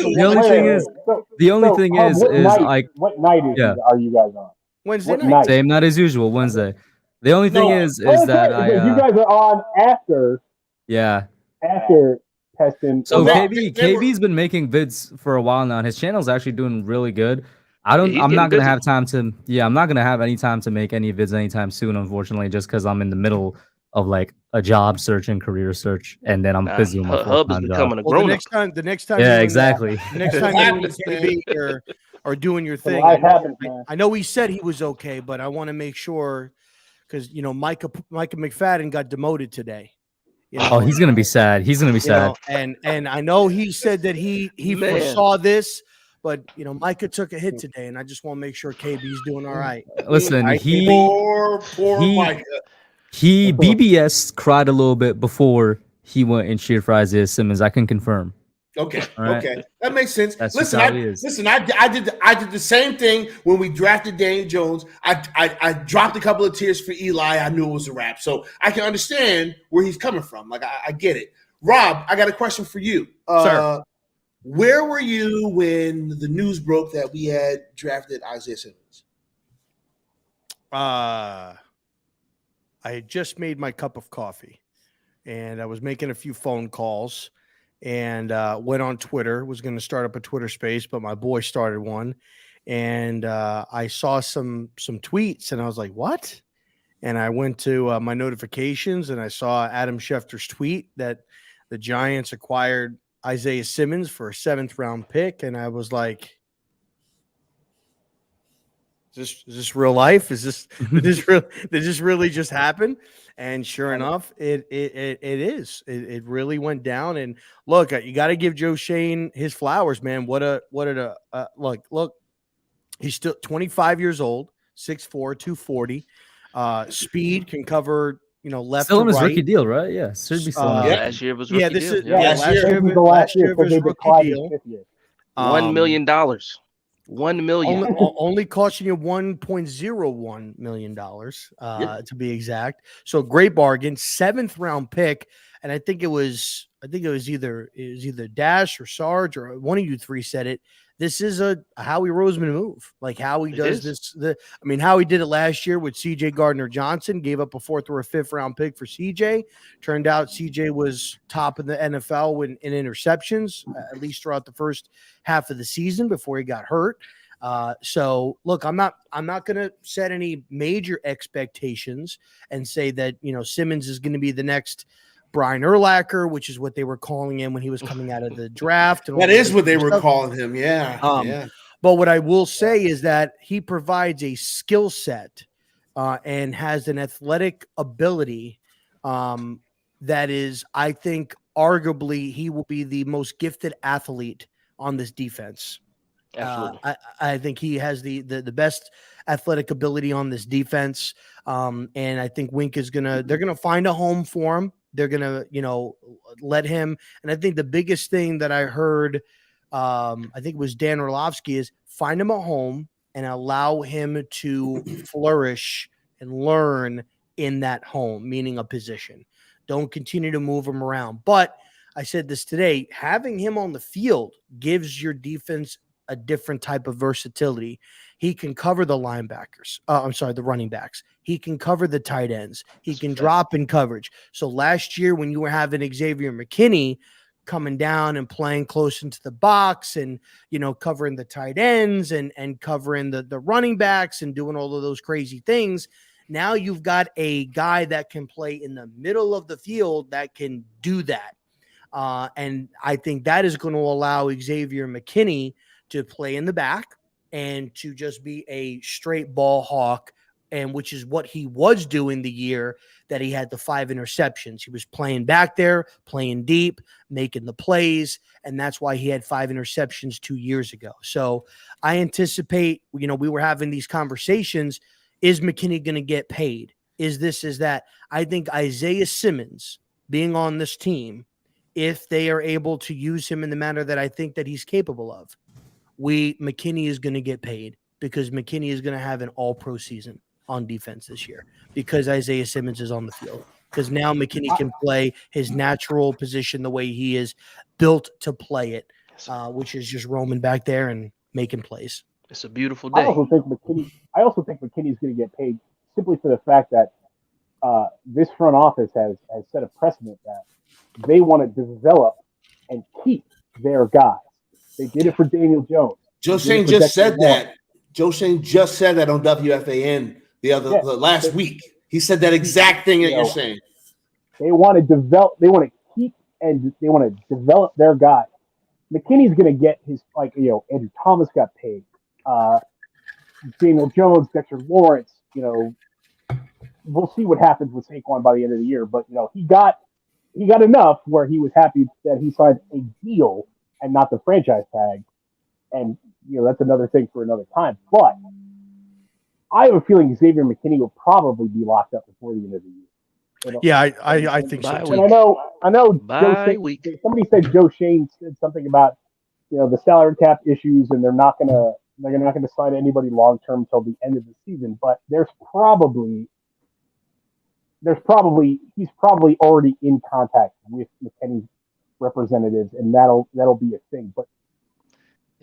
The only thing is like what night are you guys on? Wednesday night. Same night as usual, Wednesday. The only thing is that you guys are on after. Yeah. After Pest and. So KB's been making vids for a while now, and his channel's actually doing really good. I'm not gonna have time to. Yeah, I'm not gonna have any time to make any vids anytime soon, unfortunately, just because I'm in the middle of like a job search and career search, and then I'm busy with my Hub is becoming a grown up. The next time. Yeah, exactly. The next time you are doing your thing. I know he said he was okay, but I want to make sure. Because Micah McFadden got demoted today. He's gonna be sad. He's gonna be sad. And I know he said that he foresaw this, but Micah took a hit today, and I just want to make sure KB's doing all right. Listen, poor Micah. He BBS cried a little bit before he went and cheered for Isaiah Simmons. I can confirm. Okay, right. Okay, that makes sense. That's Listen, how I did the same thing when we drafted Daniel Jones. I dropped a couple of tears for Eli. I knew it was a wrap, so I can understand where he's coming from. Like I get it. Rob, I got a question for you, sir. Where were you when the news broke that we had drafted Isaiah Simmons? I had just made my cup of coffee, and I was making a few phone calls. And went on Twitter, was going to start up a Twitter space, but my boy started one. And I saw some tweets, and I was like, what? And I went to my notifications, and I saw Adam Schefter's tweet that the Giants acquired Isaiah Simmons for a 7th round pick. And I was like, is this real life? Did this really just happen? And sure enough, it is. It really went down. And look, you got to give Joe Schoen his flowers, man. Look, he's still 25 years old, 6'4", 240. Speed, can cover left still to on his right. rookie deal, right? Yeah, should be still. Last year was rookie deal. Last year was rookie deal. $1 million. $1 million. Only costing you $1.01 million to be exact. So great bargain. 7th round pick, and I think it was either Dash or Sarge or one of you three said it. This is a Howie Roseman move. Like Howie does this. Howie did it last year with CJ Gardner-Johnson, gave up a 4th or a 5th round pick for CJ. Turned out CJ was top in the NFL in interceptions, at least throughout the first half of the season before he got hurt. So look, I'm not going to set any major expectations and say that, Simmons is going to be the next Brian Urlacher, which is what they were calling him when he was coming out of the draft. That is what they were calling him. Yeah. But what I will say is that he provides a skill set and has an athletic ability that is, I think, arguably he will be the most gifted athlete on this defense. Absolutely. I think he has the best athletic ability on this defense. And I think Wink is they're gonna find a home for him. They're gonna, let him. And I think the biggest thing that I heard, I think it was Dan Orlovsky, is find him a home and allow him to flourish and learn in that home, meaning a position. Don't continue to move him around. But I said this today, having him on the field gives your defense a different type of versatility. He can cover the linebackers. The running backs. He can cover the tight ends. He can drop in coverage. So last year when you were having Xavier McKinney coming down and playing close into the box and, covering the tight ends and covering the running backs and doing all of those crazy things, now you've got a guy that can play in the middle of the field that can do that. And I think that is going to allow Xavier McKinney to play in the back and to just be a straight ball hawk, and which is what he was doing the year that he had the 5 interceptions. He was playing back there, playing deep, making the plays, and that's why he had 5 interceptions 2 years ago. So I anticipate, we were having these conversations. Is McKinney going to get paid? Is this, is that? I think Isaiah Simmons being on this team, if they are able to use him in the manner that I think that he's capable of, McKinney is going to get paid, because McKinney is going to have an all-pro season on defense this year because Isaiah Simmons is on the field. Because now McKinney can play his natural position the way he is built to play it, which is just roaming back there and making plays. It's a beautiful day. I also think McKinney is going to get paid simply for the fact that this front office has set a precedent that they want to develop and keep their guys. They did it for Daniel Jones. Joe Schoen just said that. Joe Schoen just said that on WFAN the last week. He said that exact thing that you're saying. They want to develop. They want to keep and they want to develop their guys. McKinney's going to get his, Andrew Thomas got paid. Daniel Jones, Dexter Lawrence. We'll see what happens with Saquon by the end of the year. But he got enough where he was happy that he signed a deal and not the franchise tag. And, that's another thing for another time. But I have a feeling Xavier McKinney will probably be locked up before the end of the year. Yeah, I think so too. And I know somebody said Joe Schoen said something about, the salary cap issues, and they're not going to sign anybody long-term until the end of the season. But he's probably already in contact with McKinney's representatives, and that'll be a thing. But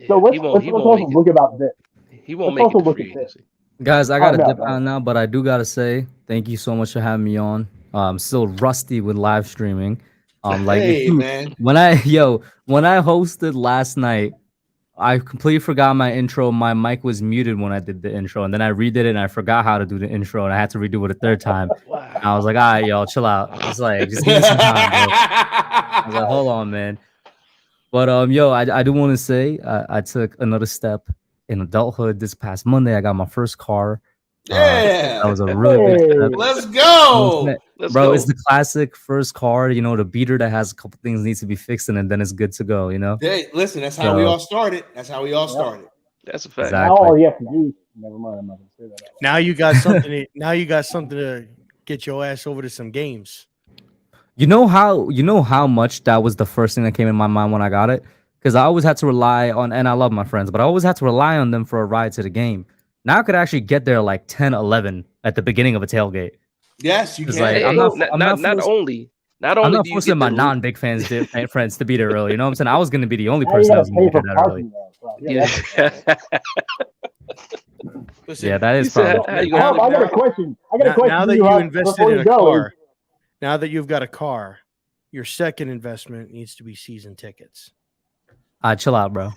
so let's also look about this. He won't make it free agency. Guys, I gotta dip out now, but I do gotta say thank you so much for having me on. I'm still rusty with live streaming. Man. When I hosted last night, I completely forgot my intro. My mic was muted when I did the intro, and then I redid it, and I forgot how to do the intro, and I had to redo it a third time. Wow. And I was like, all right, y'all, chill out. It's like, just give me some time, bro. I was like, hold on, man. But I do want to say I took another step in adulthood this past Monday. I got my first car. Yeah, that was a really big step. Let's go, bro. It's the classic first car, the beater that has a couple things needs to be fixed, and then it's good to go. Hey, listen, that's how we all started. That's how we all started. That's a fact. Exactly. Now all you have to do. Never mind. I'm not going to say that. Now you got something. Now you got something to get your ass over to some games. You know how much that was the first thing that came in my mind when I got it, because I always had to rely on, and I love my friends, but I always had to rely on them for a ride to the game. Now I could actually get there like 10, 11 at the beginning of a tailgate. Yes, you can. Like, I'm not only forcing my non-big friends to be there early. You know what I'm saying? I was going to be the only person that was going to be there that early. Listen, yeah, that is probably. I got a question. Now that you invested in a car, now that you've got a car, your second investment needs to be season tickets. Chill out, bro.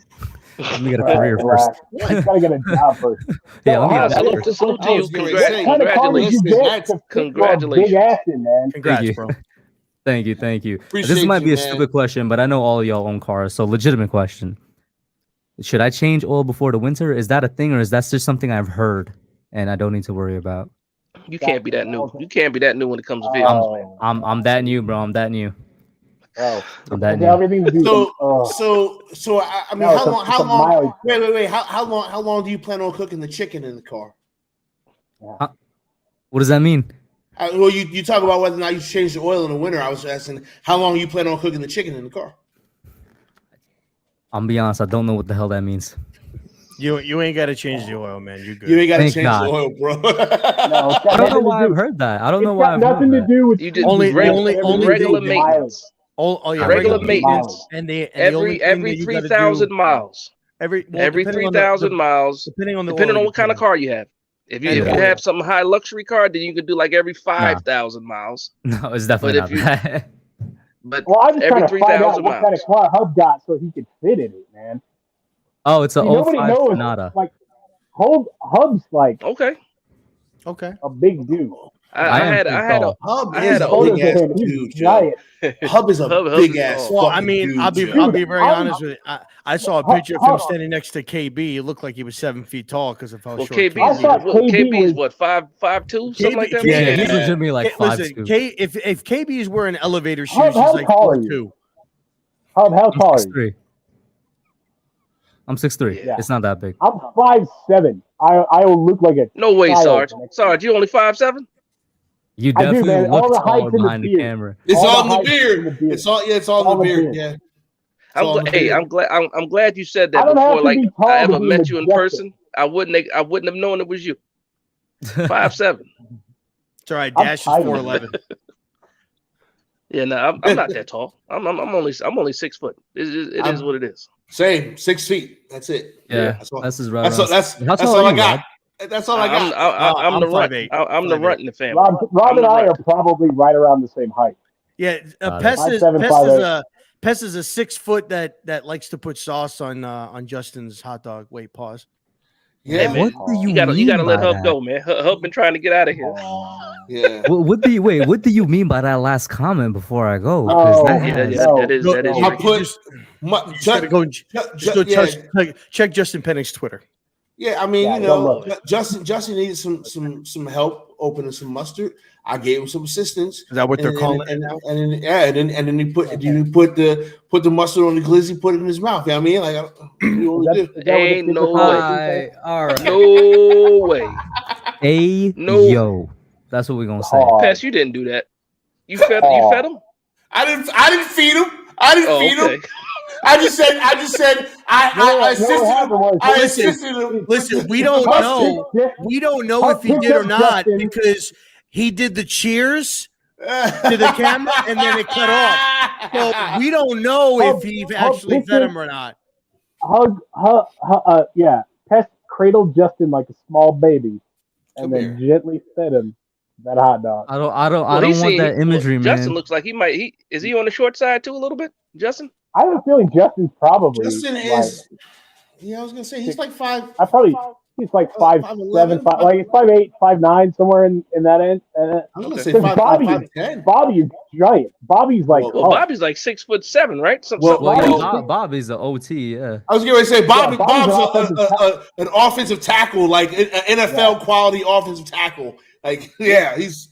Let me get a career first. You gotta get a job first. Yeah, let me get salute to you. Congratulations. Big Aston, man. Congrats, bro. Thank you. This might be a stupid question, but I know all of y'all own cars, so legitimate question. Should I change oil before the winter? Is that a thing, or is that just something I've heard and I don't need to worry about? You can't be that new. You can't be that new when it comes to vehicles, man. I'm that new, bro. I'm that new. Oh, that new. everything to do. So I mean, No, how long? mileage. Wait. How long do you plan on cooking the chicken in the car? What does that mean? Well, you talk about whether or not you change the oil in the winter. I was asking how long you plan on cooking the chicken in the car. I'll be honest, I don't know what the hell that means. You ain't got to change the oil, man. You're good. You ain't got to Thank change God. the oil, bro. No, I don't know why I've heard that. I don't know why I've heard nothing to that. do with You just Only regular thing- maintenance. Yeah, Regular maintenance. And the Every only thing that you gotta 3,000 do- miles. Every Every depending on 3,000 miles. depending on What kind of car you have. If you have some high luxury car, then you could do like every 5,000 miles. No, it's definitely not that. But Well, I'm just every trying to find out 3,000 what kind of car Hub got so he could fit in it, man. Oh, it's an Nobody 05 knows. Sonata. Like, Hub's like Okay. a big dude. I had a Hub I is had a a Photos big of ass him. He's dude. giant. Hub is a Hub big is ass. tall. Well, I mean, dude, I'll be very I'm- honest with you. I saw a picture of him standing next to KB. It looked like he was 7 feet tall because of how well, short I thought KB's was- what 5'2", something like that. Yeah, KB he's legitimately like 5'2". Listen, if KB is wearing elevator shoes, How he's like tall are you? 4'2". Hub, how tall I'm are you? 6'3". I'm 6'3". Yeah. It's not that big. I'm 5'7". I will look like a No way, child. Sarge, you only 5'7"? You I do, definitely man. All look the taller heights in the behind the beard. camera. It's All all the in the height in the beard. beard. It's all All in the the beard. beard. Yeah. I'm glad you said I that don't have before. to Like be tall I to ever be met you in majestic. person, I wouldn't have known it was you. 5'7". It's all right. I'm Dash is tiny. 4'11". Yeah, no, I'm not that tall. I'm only 6 foot. It is what it is. Same 6 feet. That's it. Yeah, That's all. that's his right. That's How tall all are I you, got. Rob? That's all I got. I'm the runt. 5'8". I'm the runt in the family. Rob and I are probably right around the same height. Yeah, Got it. Pest is 5'7", 5'8". Pest is a 6 foot that likes to put sauce on Justin's hot dog. Wait, pause. Yeah. Hey, man, What do you you gotta mean let by Hub that? go, man. Hub been trying to get out of here. Yeah. What do you mean by that last comment before I go? Oh, 'Cause that Yeah, has- that is I right. put Just gotta go check Justin Pennick's Twitter. Yeah, I mean, Yeah, you don't know, look. Justin needed some help opening some mustard. I gave him some assistance. Is that what they're calling it and, now? and then he put the mustard on the glizzy, put it in his mouth. You know what I mean? Like, Is that what the Ain't secret no sauce way. is? all right. No way. No. Yo, that's what we're gonna say. Oh, Pest, you didn't do that. You fed him? I didn't feed him. I didn't feed okay. him. I just said I assisted him. Listen, we don't know. We don't know if he did or not because he did the cheers to the camera and then it cut off. So we don't know if he actually fed him or not. Yeah. Pest cradled Justin like a small baby, and Come then here. gently fed him that hot dog. I don't Well, want that imagery, man. Justin looks like he is he on the short side too a little bit, Justin? I have a feeling Justin's probably. Justin like, is. Yeah, I was gonna say he's like 5. He's like 5'7", 5'11", like 5'8", 5'9", somewhere in that end. I was gonna say Because 5'10". Bobby is giant. Bobby's like, Well, Bobby's like 6'7", right? Bobby's the OT, yeah. I was going to say Bob's Bobby's an offensive tackle, like an NFL quality offensive tackle. Like, yeah, he's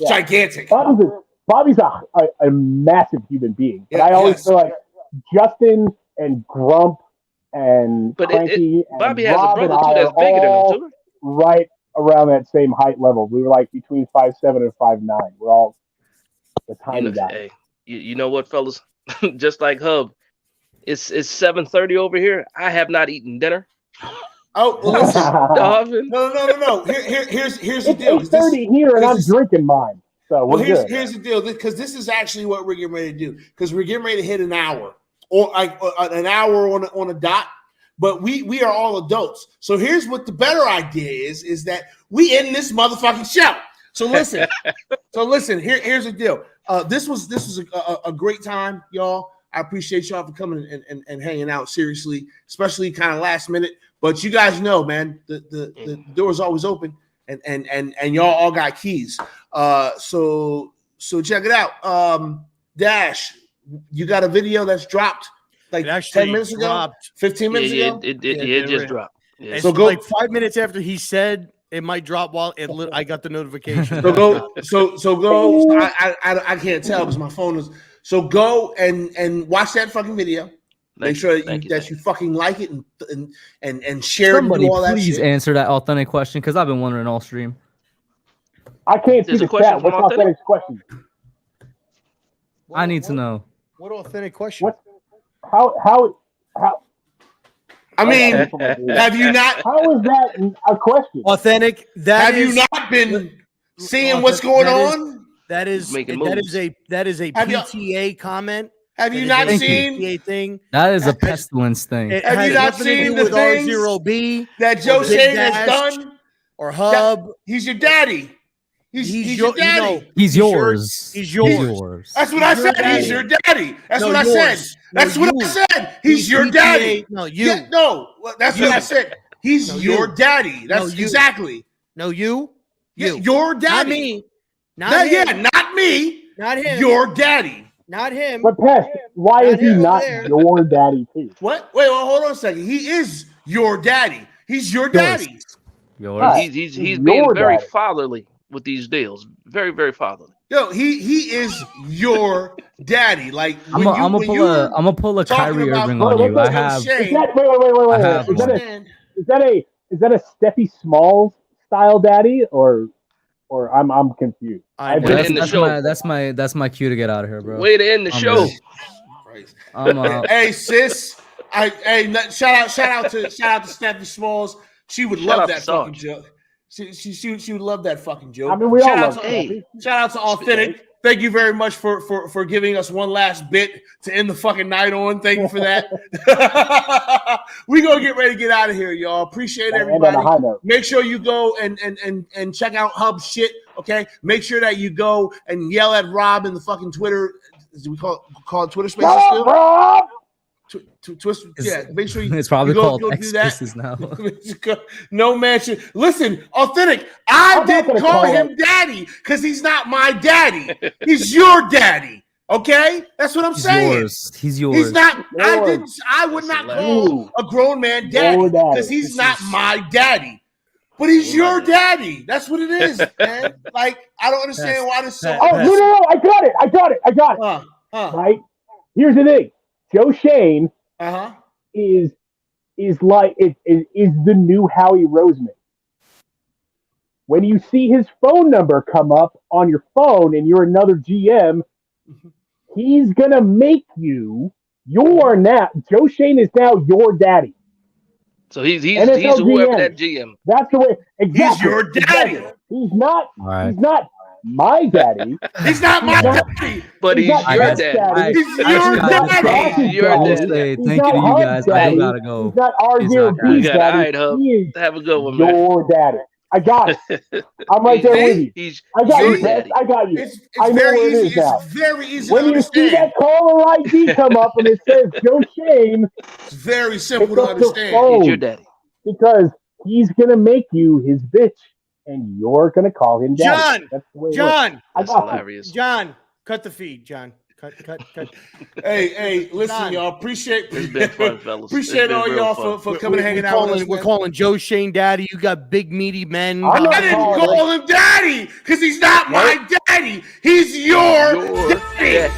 gigantic. Bobby's a massive human being. But Yeah, I always feel like Justin and Grump and Cranky and Bobby has a Rob brother and too I that's are bigger than him all too. right around that same height level. We were like between 5'7" and 5'9". We're all the tiny guys. Hey, you know what, fellas? Just like Hub, it's 7:30 over here. I have not eaten dinner. Oh, well, listen. Starving. No. Here's the deal. It's 8:30 here, and I'm drinking mine. So Well, we're good. here's the deal, because this is actually what we're getting ready to do. Because we're getting ready to hit an hour, or like an hour on a dot. But we are all adults. So here's what the better idea is that we end this motherfucking show. So listen. Here's the deal. This was a great time, y'all. I appreciate y'all for coming and hanging out. Seriously, especially kind of last minute. But you guys know, man, the door is always open. And y'all all got keys. So check it out. Dash, you got a video that's dropped like 10 minutes ago, 15 minutes ago. It just dropped. Yeah. So go like 5 minutes after he said it might drop while I got the notification. So go. I can't tell because my phone is. So go and watch that fucking video. Make sure that you fucking like it and share Somebody it and do all that please shit. answer that authentic question because I've been wondering all stream. I can't see There's a the question chat. from What's Authentic's question? I need to know. What authentic question? How? I mean, have you not? How is that a question? Authentic. Have you not been seeing what's going on? That is a PTA comment. Have you not seen PTA thing? That is a pestilence thing. Have you not seen the with things RZeroB that Joe Schoen has done? Or Hub? He's your daddy. He's your daddy. He's yours. He's yours. That's what I said. He's your daddy. That's what I said. That's what I said. He's your daddy. No, you. Yeah, no, that's what I said. He's your daddy. That's exactly. No, you. Yeah, your daddy. Not me. Not him. Yeah, not me. Not him. Your daddy. Not him. But Pest, why is he not your daddy too? What? Wait, well, hold on a second. He is your daddy. He's your daddy. Yours. He's being very fatherly with these deals. Very, very fatherly. Yo, he is your daddy. Like I'm gonna pull a Kyrie Irving on you. I have. Wait. Is that a Steffi Smalls style daddy or I'm confused. That's my cue to get out of here, bro. Way to end the show. Hey sis, shout out to Steffi Smalls. She would love that fucking joke. She would love that fucking joke. I mean, we all love shout out to Authentic. Thank you very much for giving us one last bit to end the fucking night on. Thank you for that. We gonna get ready to get out of here, y'all. Appreciate everybody. Make sure you go and check out Hub shit. Okay. Make sure that you go and yell at Rob in the fucking Twitter. Do we call it Twitter Spaces still? Rob! Twist, yeah. Make sure you. It's probably called do X that now. No mention. Listen, Authentic. I didn't call him daddy because he's not my daddy. He's your daddy. Okay, that's what I'm saying. He's yours. He's not. I would not call a grown man daddy because he's not my daddy. But he's your daddy. That's what it is, man. Like I don't understand why this so. Oh no! I got it. Right. Here's the thing. Joe Schoen is like is the new Howie Roseman. When you see his phone number come up on your phone and you're another GM, he's gonna make you Joe Schoen is now your daddy. So he's whoever that GM. That's the way. Exactly. He's your daddy. Exactly. He's not my daddy. He's not my daddy. But he's your daddy. He's your daddy. He's your daddy. Thank you to you guys. I gotta go. He's not RZeroB's daddy. He is have a good one, man. your daddy. I got it. I'm right there with you. I got you, Pest. I got you. It's very easy. It's very easy to understand. When you see that caller ID come up and it says Joe Schoen, it's very simple to understand. He's your daddy. Because he's going to make you his bitch and you're going to call him daddy. John, that's hilarious. John, cut the feed, John. Cut. Hey, listen, y'all. Appreciate fun, fellas. Appreciate all y'all for coming and hanging out with us. We're calling Joe Schoen daddy. You got big meaty men. I didn't call him daddy because he's not my daddy. He's your daddy.